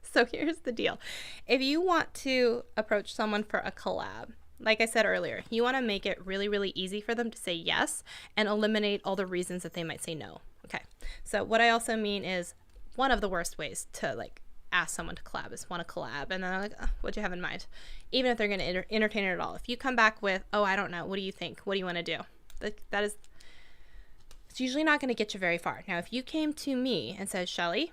So here's the deal. If you want to approach someone for a collab, like I said earlier, you want to make it really, really easy for them to say yes and eliminate all the reasons that they might say no. Okay, so what I also mean is one of the worst ways to like ask someone to collab is want to collab, and then I'm like, oh, what do you have in mind? Even if they're going to entertain it at all. If you come back with, oh, I don't know, what do you think? What do you want to do? It's usually not going to get you very far. Now, if you came to me and said, Shelly,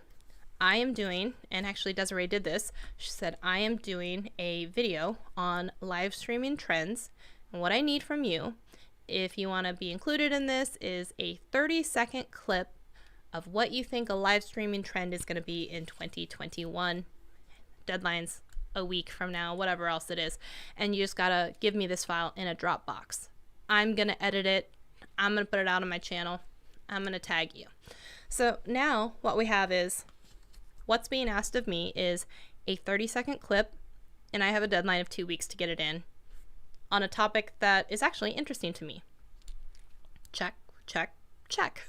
I am doing, and actually Desiree did this, she said, I am doing a video on live streaming trends, and what I need from you, if you want to be included in this, is a 30-second clip of what you think a live streaming trend is going to be in 2021. Deadline's a week from now, whatever else it is. And you just got to give me this file in a Dropbox. I'm going to edit it. I'm going to put it out on my channel. I'm going to tag you. So now what we have is, what's being asked of me is a 30-second clip, and I have a deadline of 2 weeks to get it in on a topic that is actually interesting to me. Check, check, check.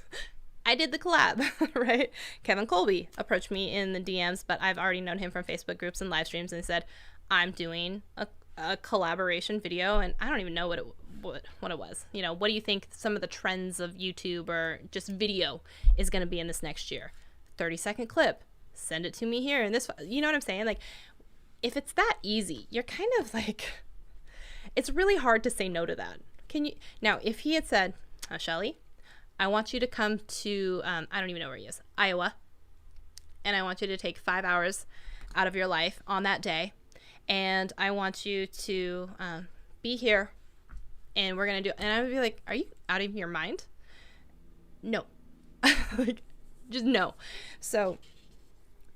I did the collab, right? Kevin Colby approached me in the DMs, but I've already known him from Facebook groups and live streams, and said, I'm doing a collaboration video, and I don't even know what it was. What do you think some of the trends of YouTube or just video is going to be in this next year? 30-second clip. Send it to me here. And this, you know what I'm saying? Like, if it's that easy, you're kind of like, it's really hard to say no to that. Now, if he had said, Shelly, I want you to come to, I don't even know where he is, Iowa, and I want you to take 5 hours out of your life on that day, and I want you to be here, and we're going to do, and I would be like, are you out of your mind? No. Like, just no. So,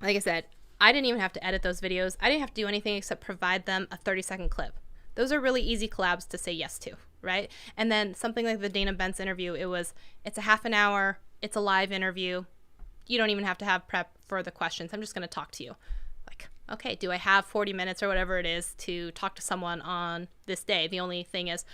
like I said, I didn't even have to edit those videos. I didn't have to do anything except provide them a 30-second clip. Those are really easy collabs to say yes to, right? And then something like the Dana Bentz interview, it's a half an hour, it's a live interview. You don't even have to have prep for the questions. I'm just going to talk to you. Like, okay, do I have 40 minutes or whatever it is to talk to someone on this day? The only thing is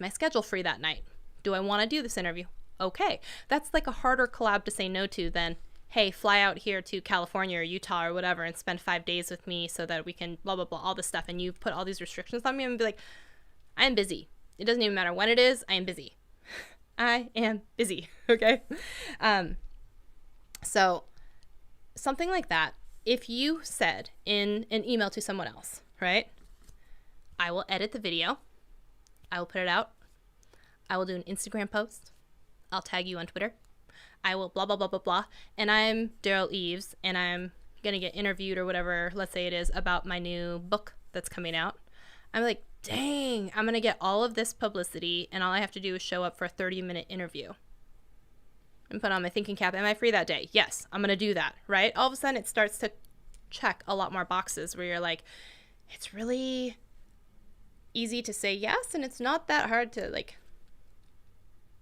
my schedule free that night? Do I want to do this interview? Okay. That's like a harder collab to say no to than, hey, fly out here to California or Utah or whatever and spend 5 days with me so that we can blah, blah, blah, all this stuff. And you've put all these restrictions on me. I'm going to be like, I am busy. It doesn't even matter when it is. I am busy. I am busy. Okay. So something like that, if you said in an email to someone else, right? I will edit the video. I will put it out. I will do an Instagram post. I'll tag you on Twitter. I will blah, blah, blah, blah, blah. And I'm Daryl Eves, and I'm going to get interviewed or whatever, let's say it is, about my new book that's coming out. I'm like, dang, I'm going to get all of this publicity, and all I have to do is show up for a 30-minute interview and put on my thinking cap. Am I free that day? Yes, I'm going to do that, right? All of a sudden, it starts to check a lot more boxes where you're like, it's really easy to say yes, and it's not that hard to, like,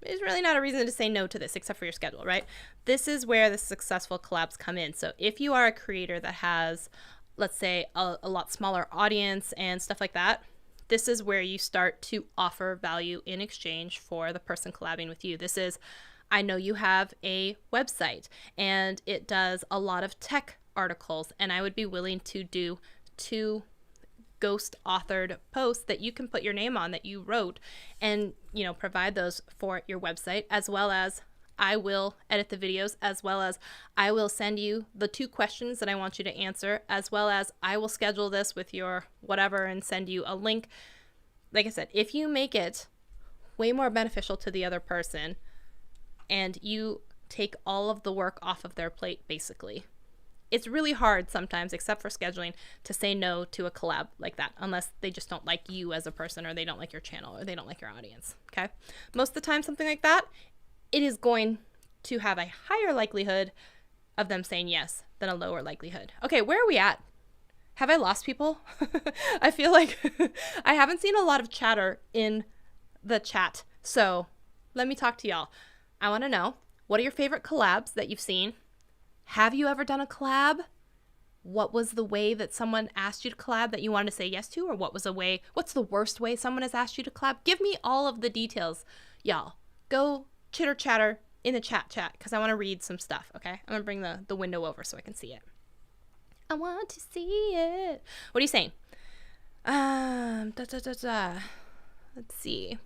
there's really not a reason to say no to this except for your schedule, right? This is where the successful collabs come in. So if you are a creator that has, let's say, a lot smaller audience and stuff like that, this is where you start to offer value in exchange for the person collabing with you. This is, I know you have a website and it does a lot of tech articles, and I would be willing to do 2 ghost authored posts that you can put your name on that you wrote and, you know, provide those for your website, as well as I will edit the videos, as well as I will send you the 2 questions that I want you to answer, as well as I will schedule this with your whatever and send you a link. Like I said, if you make it way more beneficial to the other person and you take all of the work off of their plate, basically, it's really hard sometimes, except for scheduling, to say no to a collab like that, unless they just don't like you as a person, or they don't like your channel, or they don't like your audience, okay? Most of the time, something like that, it is going to have a higher likelihood of them saying yes than a lower likelihood. Okay, where are we at? Have I lost people? I feel like I haven't seen a lot of chatter in the chat, so let me talk to y'all. I want to know, what are your favorite collabs that you've seen? Have you ever done a collab? What was the way that someone asked you to collab that you wanted to say yes to? Or what's the worst way someone has asked you to collab? Give me all of the details, y'all. Go chitter chatter in the chat, because I want to read some stuff, okay? I'm going to bring the window over so I can see it. I want to see it. What are you saying? Let's see.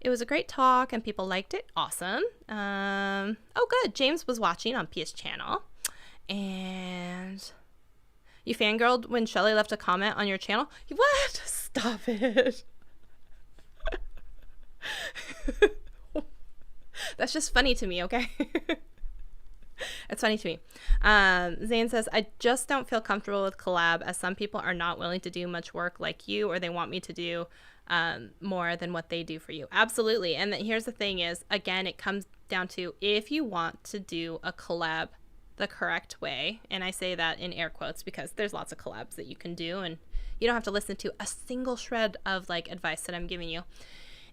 It was a great talk and people liked it. Awesome. Oh, good. James was watching on PS channel. And you fangirled when Shelly left a comment on your channel? What? Stop it. That's just funny to me, okay? It's funny to me. Zane says, I just don't feel comfortable with collab, as some people are not willing to do much work like you, or they want me to do more than what they do for you. Absolutely. And here's the thing is, again, it comes down to, if you want to do a collab the correct way, and I say that in air quotes because there's lots of collabs that you can do, and you don't have to listen to a single shred of like advice that I'm giving you,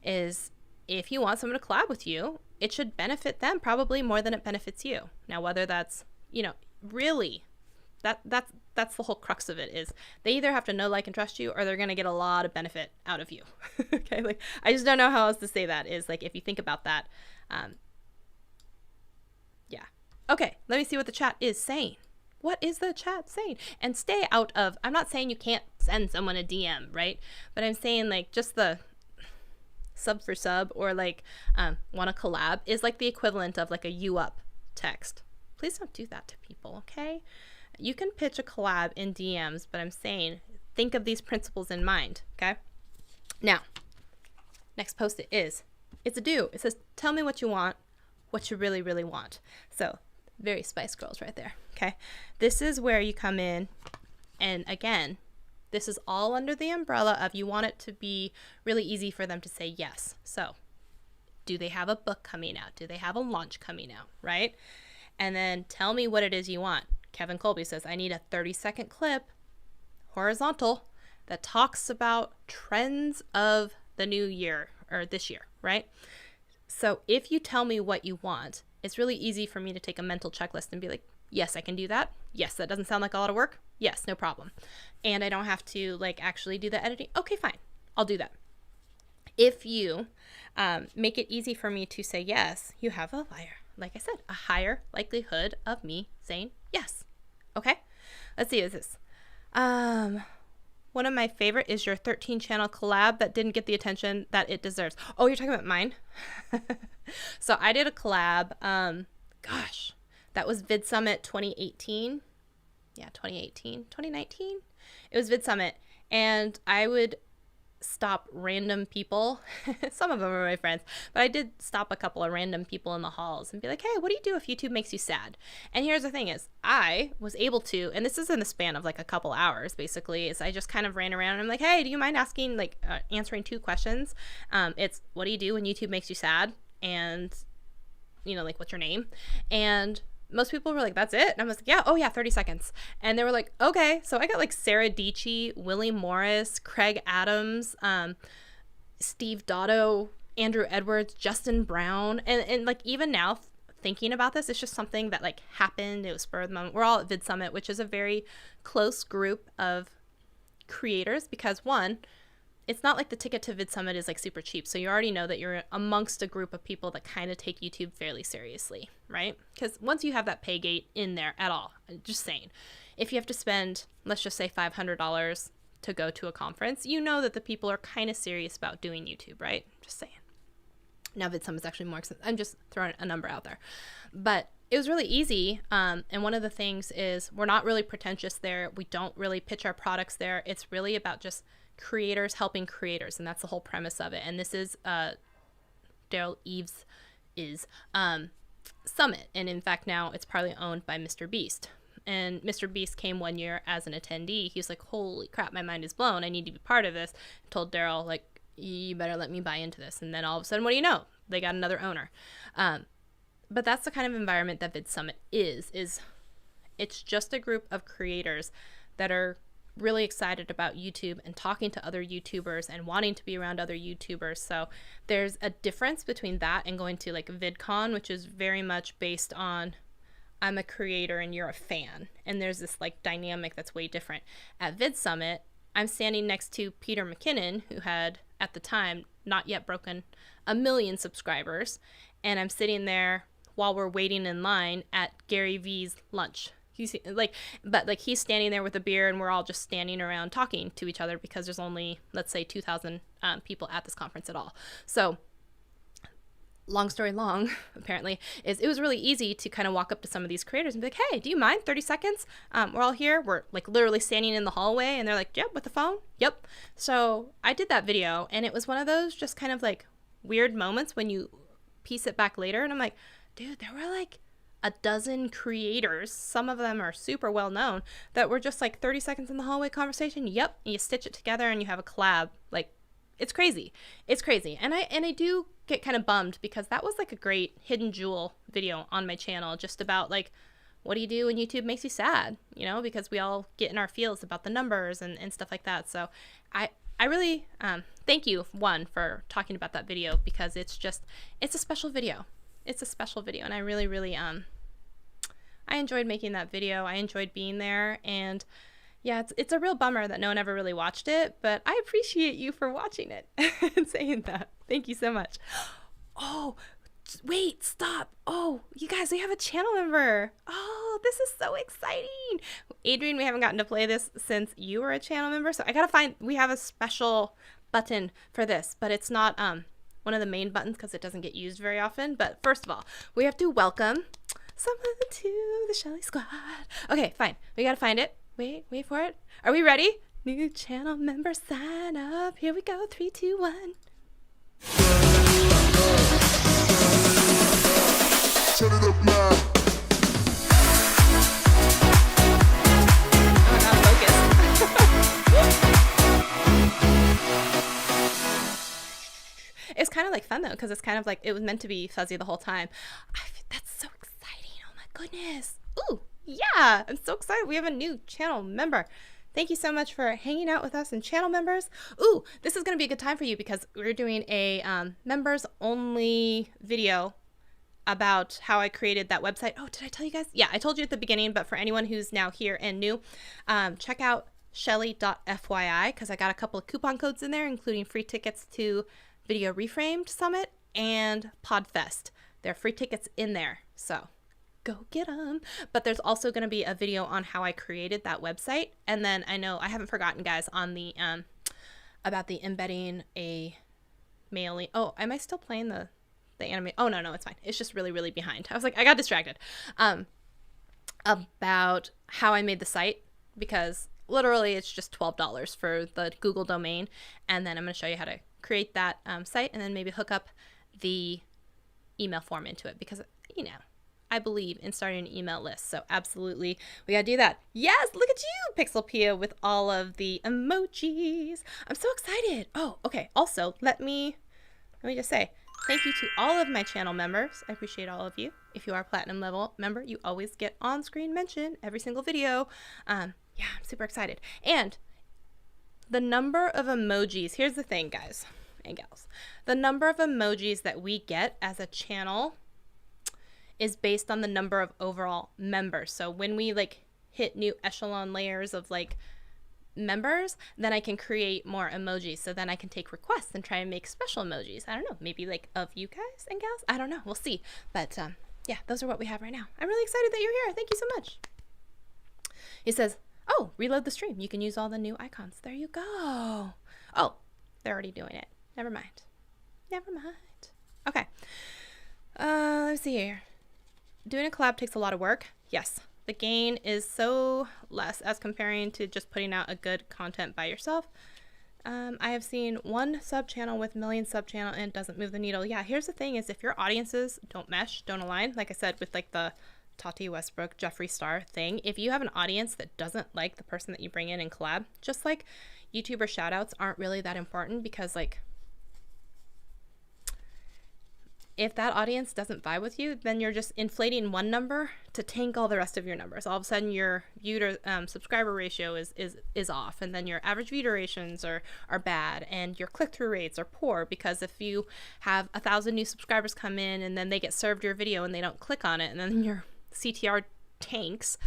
is if you want someone to collab with you, it should benefit them probably more than it benefits you. Now, whether that's, you know, really, that's the whole crux of it, is they either have to know, like, and trust you, or they're going to get a lot of benefit out of you. Okay. Like, I just don't know how else to say that, is like, if you think about that, yeah. Okay. Let me see what the chat is saying. What is the chat saying? And stay out of, I'm not saying you can't send someone a DM, right? But I'm saying, like, just the sub for sub, or like want to collab, is like the equivalent of like a you up text. Please don't do that to people, okay? You can pitch a collab in DMs, but I'm saying think of these principles in mind, okay? Now, next post it's a do. It says, tell me what you want, what you really, really want. So very Spice Girls right there, okay? This is where you come in, and again, this is all under the umbrella of, you want it to be really easy for them to say yes. So do they have a book coming out? Do they have a launch coming out, right? And then tell me what it is you want. Kevin Colby says, I need a 30-second clip, horizontal, that talks about trends of the new year, or this year, right? So if you tell me what you want, it's really easy for me to take a mental checklist and be like, yes, I can do that. Yes, that doesn't sound like a lot of work. Yes, no problem. And I don't have to like actually do the editing. Okay, fine. I'll do that. If you make it easy for me to say yes, you have like I said, a higher likelihood of me saying yes. Okay, let's see. Is this, one of my favorite is your 13 channel collab that didn't get the attention that it deserves. Oh, you're talking about mine? So I did a collab. Gosh, that was Vid Summit 2018. Yeah, 2019. It was Vid Summit, and I would stop random people. Some of them are my friends, but I did stop a couple of random people in the halls and be like, hey, what do you do if YouTube makes you sad? And here's the thing is, I was able to, and this is in the span of like a couple hours, basically, is I just kind of ran around and I'm like, hey, do you mind asking, like, answering 2 questions? It's, what do you do when YouTube makes you sad? And, you know, like, what's your name? And most people were like, that's it? And I was like, yeah, oh yeah, 30 seconds. And they were like, okay. So I got like Sarah Dietschy, Willie Morris, Craig Adams, Steve Dotto, Andrew Edwards, Justin Brown. And like, even now thinking about this, it's just something that like happened. It was spur of the moment. We're all at Vid Summit, which is a very close group of creators because, one, it's not like the ticket to Vid Summit is like super cheap. So you already know that you're amongst a group of people that kind of take YouTube fairly seriously, right? Because once you have that pay gate in there at all, just saying, if you have to spend, let's just say $500 to go to a conference, you know that the people are kind of serious about doing YouTube, right? Just saying. Now Vid Summit is actually more expensive. I'm just throwing a number out there. But it was really easy. And one of the things is we're not really pretentious there. We don't really pitch our products there. It's really about just creators helping creators, and that's the whole premise of it. And this is Daryl Eves' summit, and in fact now it's probably owned by Mr. Beast. And Mr. Beast came one year as an attendee. He was like, holy crap, my mind is blown, I need to be part of this. I told Daryl, like, you better let me buy into this. And then all of a sudden, what do you know, they got another owner. But that's the kind of environment that Vid Summit is it's just a group of creators that are really excited about YouTube and talking to other YouTubers and wanting to be around other YouTubers. So there's a difference between that and going to like VidCon, which is very much based on I'm a creator and you're a fan. And there's this like dynamic that's way different. At Vid Summit, I'm standing next to Peter McKinnon, who had at the time not yet broken 1 million subscribers. And I'm sitting there while we're waiting in line at Gary V's lunch. He's like, but like he's standing there with a beer and we're all just standing around talking to each other because there's only, let's say, 2,000 people at this conference at all. So long story long, apparently, is it was really easy to kind of walk up to some of these creators and be like, hey, do you mind 30 seconds? We're all here. We're like literally standing in the hallway and they're like, yep, with the phone. Yep. So I did that video and it was one of those just kind of like weird moments when you piece it back later. And I'm like, dude, there were like a dozen creators, some of them are super well known, that were just like 30 seconds in the hallway conversation. Yep. And you stitch it together and you have a collab. Like, it's crazy. It's crazy. And I do get kind of bummed because that was like a great hidden jewel video on my channel, just about like, what do you do when YouTube makes you sad? You know, because we all get in our feels about the numbers and stuff like that. So I really thank you, one, for talking about that video, because it's a special video. It's a special video, and I really, really, I enjoyed making that video. I enjoyed being there, and yeah, it's a real bummer that no one ever really watched it, but I appreciate you for watching it and saying that. Thank you so much. Oh, wait, stop. Oh, you guys, we have a channel member. Oh, this is so exciting. Adrian, we haven't gotten to play this since you were a channel member, so I gotta find, we have a special button for this, but it's not, one of the main buttons because it doesn't get used very often. But first of all, we have to welcome someone to the Shelly Squad. Okay, fine. We gotta find it. Wait for it. Are we ready? New channel member sign up. Here we go. 3, 2, 1. Turn it up now. It's kind of like fun though, because it's kind of like it was meant to be fuzzy the whole time. That's so exciting. Oh my goodness. Ooh, yeah, I'm so excited. We have a new channel member. Thank you so much for hanging out with us and channel members. Ooh, this is going to be a good time for you because we're doing a members only video about how I created that website. Oh, did I tell you guys? Yeah, I told you at the beginning, but for anyone who's now here and new, check out shelly.fyi because I got a couple of coupon codes in there, including free tickets to Video Reframed Summit and Podfest. There are free tickets in there. So Go get them. But there's also going to be a video on how I created that website. And then I know I haven't forgotten, guys, on the about the embedding a mailing. Oh, am I still playing the anime? Oh, no, it's fine. It's just really, really behind. I was like, I got distracted. About how I made the site, because literally it's just $12 for the Google domain. And then I'm going to show you how to create that site, and then maybe hook up the email form into it, because, you know, I believe in starting an email list. So absolutely, we got to do that. Yes, look at you, Pixelpia, with all of the emojis. I'm so excited. Oh, okay. Also, let me just say thank you to all of my channel members. I appreciate all of you. If you are a platinum level member, you always get on-screen mention every single video. Yeah, I'm super excited. And the number of emojis, here's the thing, guys and gals. The number of emojis that we get as a channel is based on the number of overall members. So when we like hit new echelon layers of like members, then I can create more emojis. So then I can take requests and try and make special emojis. I don't know, maybe like of you guys and gals. I don't know. We'll see. But yeah, those are what we have right now. I'm really excited that you're here. Thank you so much. He says, oh, reload the stream. You can use all the new icons. There you go. Oh, they're already doing it. Never mind. Never mind. Okay. Let's see here. Doing a collab takes a lot of work. Yes. The gain is so less as comparing to just putting out a good content by yourself. I have seen one sub channel with million sub channel and it doesn't move the needle. Yeah, here's the thing is if your audiences don't mesh, don't align, like I said, with like the Tati Westbrook, Jeffree Star thing, if you have an audience that doesn't like the person that you bring in collab, just like YouTuber shoutouts aren't really that important, because like if that audience doesn't vibe with you, then you're just inflating one number to tank all the rest of your numbers. All of a sudden your view to subscriber ratio is off, and then your average view durations are bad, and your click-through rates are poor, because if you have 1,000 new subscribers come in and then they get served your video and they don't click on it, and then your CTR tanks,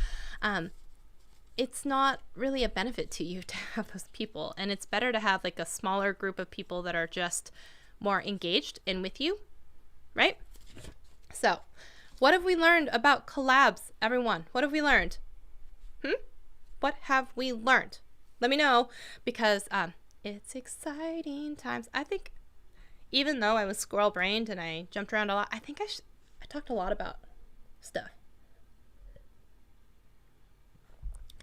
it's not really a benefit to you to have those people. And it's better to have like a smaller group of people that are just more engaged and with you. Right? So, what have we learned about collabs, everyone? What have we learned? What have we learned? Let me know, because it's exciting times. I think even though I was squirrel-brained and I jumped around a lot, I think I talked a lot about stuff.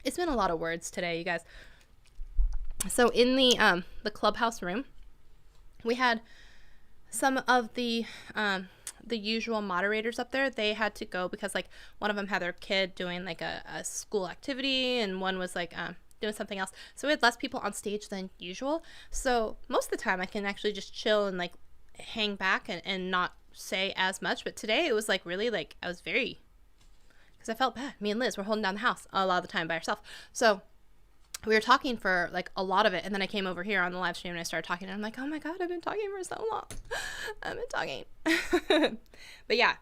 It's been a lot of words today, you guys. So in the clubhouse room, we had some of the usual moderators up there. They had to go because like one of them had their kid doing like a school activity, and one was like doing something else. So we had less people on stage than usual. So most of the time I can actually just chill and like hang back and not say as much. But today it was like really like I was very, because I felt bad. Me and Liz were holding down the house a lot of the time by ourselves. So we were talking for like a lot of it, and then I came over here on the live stream and I started talking, and I'm like, oh my god, I've been talking for so long. I've been talking. But yeah,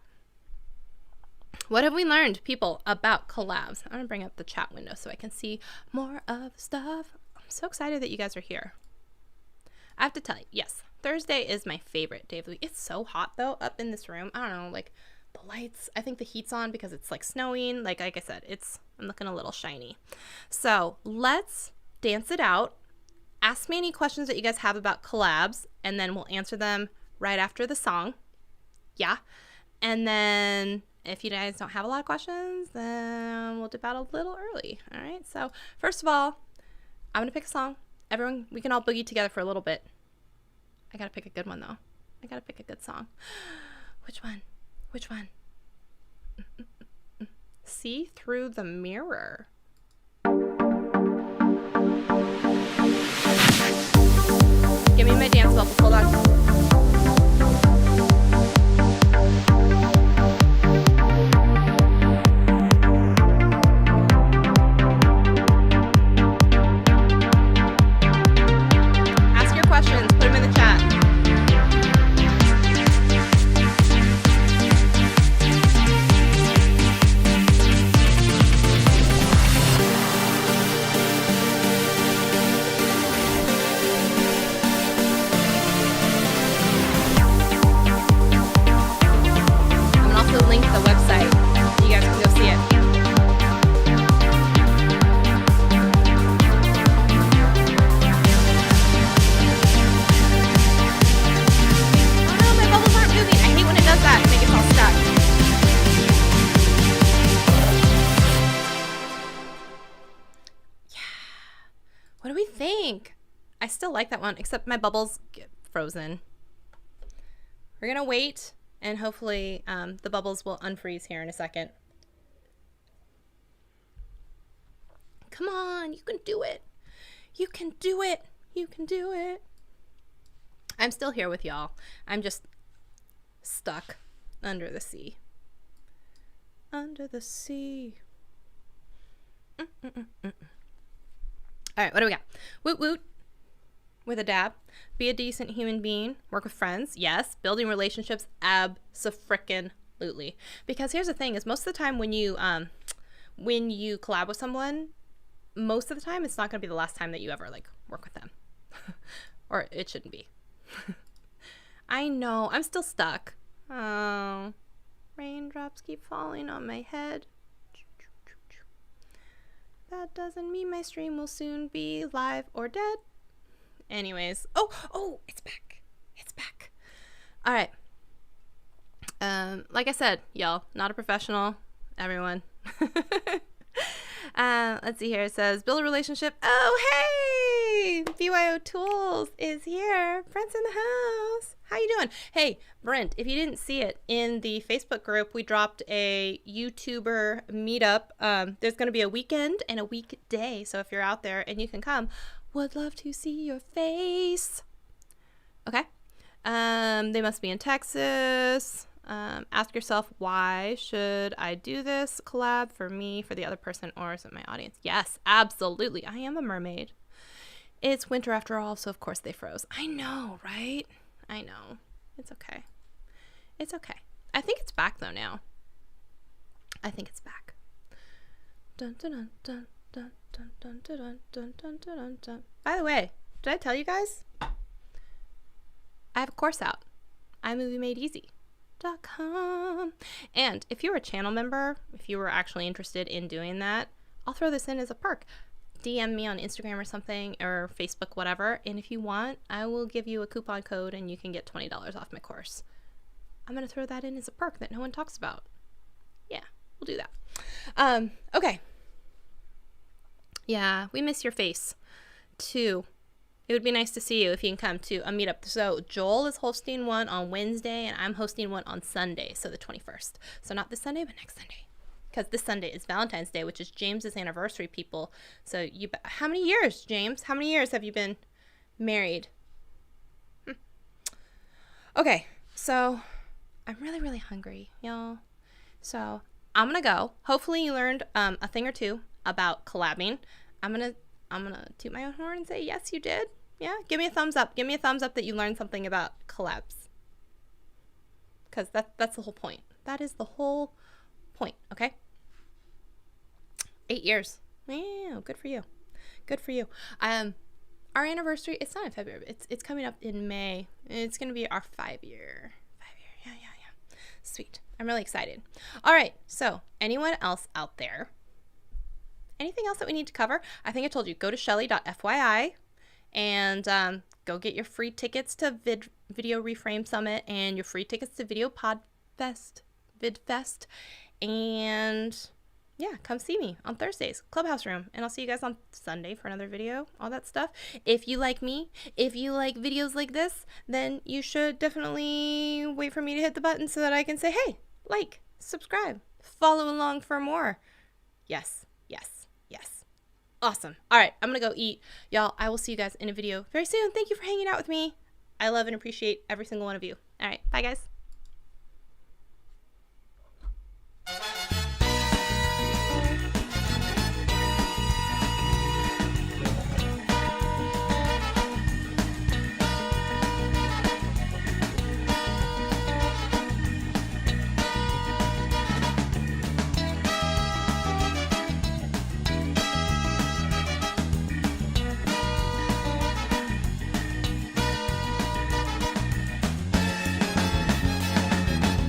what have we learned, people, about collabs? I'm gonna bring up the chat window so I can see more of stuff. I'm so excited that you guys are here. I have to tell you, yes, Thursday is my favorite day of the week. It's so hot though up in this room. I don't know, like the lights, I think the heat's on because it's like snowing. Like I said, I'm looking a little shiny. So let's dance it out. Ask me any questions that you guys have about collabs, and then we'll answer them right after the song. Yeah. And then if you guys don't have a lot of questions, then we'll dip out a little early. All right. So first of all, I'm going to pick a song. Everyone, we can all boogie together for a little bit. I got to pick a good one though. I got to pick a good song. Which one? Which one? See Through the Mirror. Give me my dance bubbles. Hold on. Ask your questions. Put them in the chat. What do we think? I still like that one, except my bubbles get frozen. We're gonna wait, and hopefully the bubbles will unfreeze here in a second. Come on, you can do it. You can do it. You can do it. I'm still here with y'all. I'm just stuck under the sea. Under the sea. All right, what do we got? Woot woot with a dab. Be a decent human being. Work with friends. Yes. Building relationships. Abso-frickin-lutely. Because here's the thing: is most of the time when you collab with someone, most of the time it's not going to be the last time that you ever like work with them, or it shouldn't be. I know. I'm still stuck. Oh, raindrops keep falling on my head. That doesn't mean my stream will soon be live or dead. Anyways, oh, it's back. It's back. All right. Like I said, y'all, not a professional. Everyone. Let's see here. It says build a relationship. Oh, hey, BYO Tools is here. Brent's in the house. How you doing? Hey, Brent, if you didn't see it in the Facebook group, we dropped a YouTuber meetup. There's going to be a weekend and a weekday. So if you're out there and you can come, would love to see your face. Okay. They must be in Texas. Ask yourself, why should I do this collab for me, for the other person, or is it my audience? Yes, absolutely. I am a mermaid. It's winter after all, so of course they froze. I know, right? I know. It's okay. It's okay. I think it's back though now. I think it's back. Dun dun dun dun dun dun dun dun dun dun dun dun. By the way, did I tell you guys? I have a course out. iMovieMadeEasy.com. And if you're a channel member, if you were actually interested in doing that, I'll throw this in as a perk. DM me on Instagram or something, or Facebook, whatever, and if you want, I will give you a coupon code and you can get $20 off my course. I'm going to throw that in as a perk that no one talks about. Yeah, we'll do that. Okay. Yeah, we miss your face too. It would be nice to see you if you can come to a meetup. So Joel is hosting one on Wednesday and I'm hosting one on Sunday, so the 21st. So not this Sunday, but next Sunday. Because this Sunday is Valentine's Day, which is James's anniversary, people. So how many years, James? How many years have you been married? Okay, so I'm really, really hungry, y'all. So I'm gonna go. Hopefully you learned a thing or two about collabing. I'm gonna toot my own horn and say, yes, you did. Yeah, give me a thumbs up. Give me a thumbs up that you learned something about collabs. Because that's the whole point. That is the whole point, okay? 8 years. Yeah, good for you. Good for you. Our anniversary, it's not in February. It's coming up in May. It's going to be our 5-year. 5-year. Yeah. Sweet. I'm really excited. All right. So anyone else out there? Anything else that we need to cover? I think I told you, go to shelly.fyi and go get your free tickets to Video Reframe Summit and your free tickets to Video Podfest, VidFest. And yeah, come see me on Thursdays, Clubhouse Room. And I'll see you guys on Sunday for another video, all that stuff. If you like me, if you like videos like this, then you should definitely wait for me to hit the button so that I can say, hey, like, subscribe, follow along for more. Yes. Awesome. All right, I'm going to go eat. Y'all, I will see you guys in a video very soon. Thank you for hanging out with me. I love and appreciate every single one of you. All right, bye guys.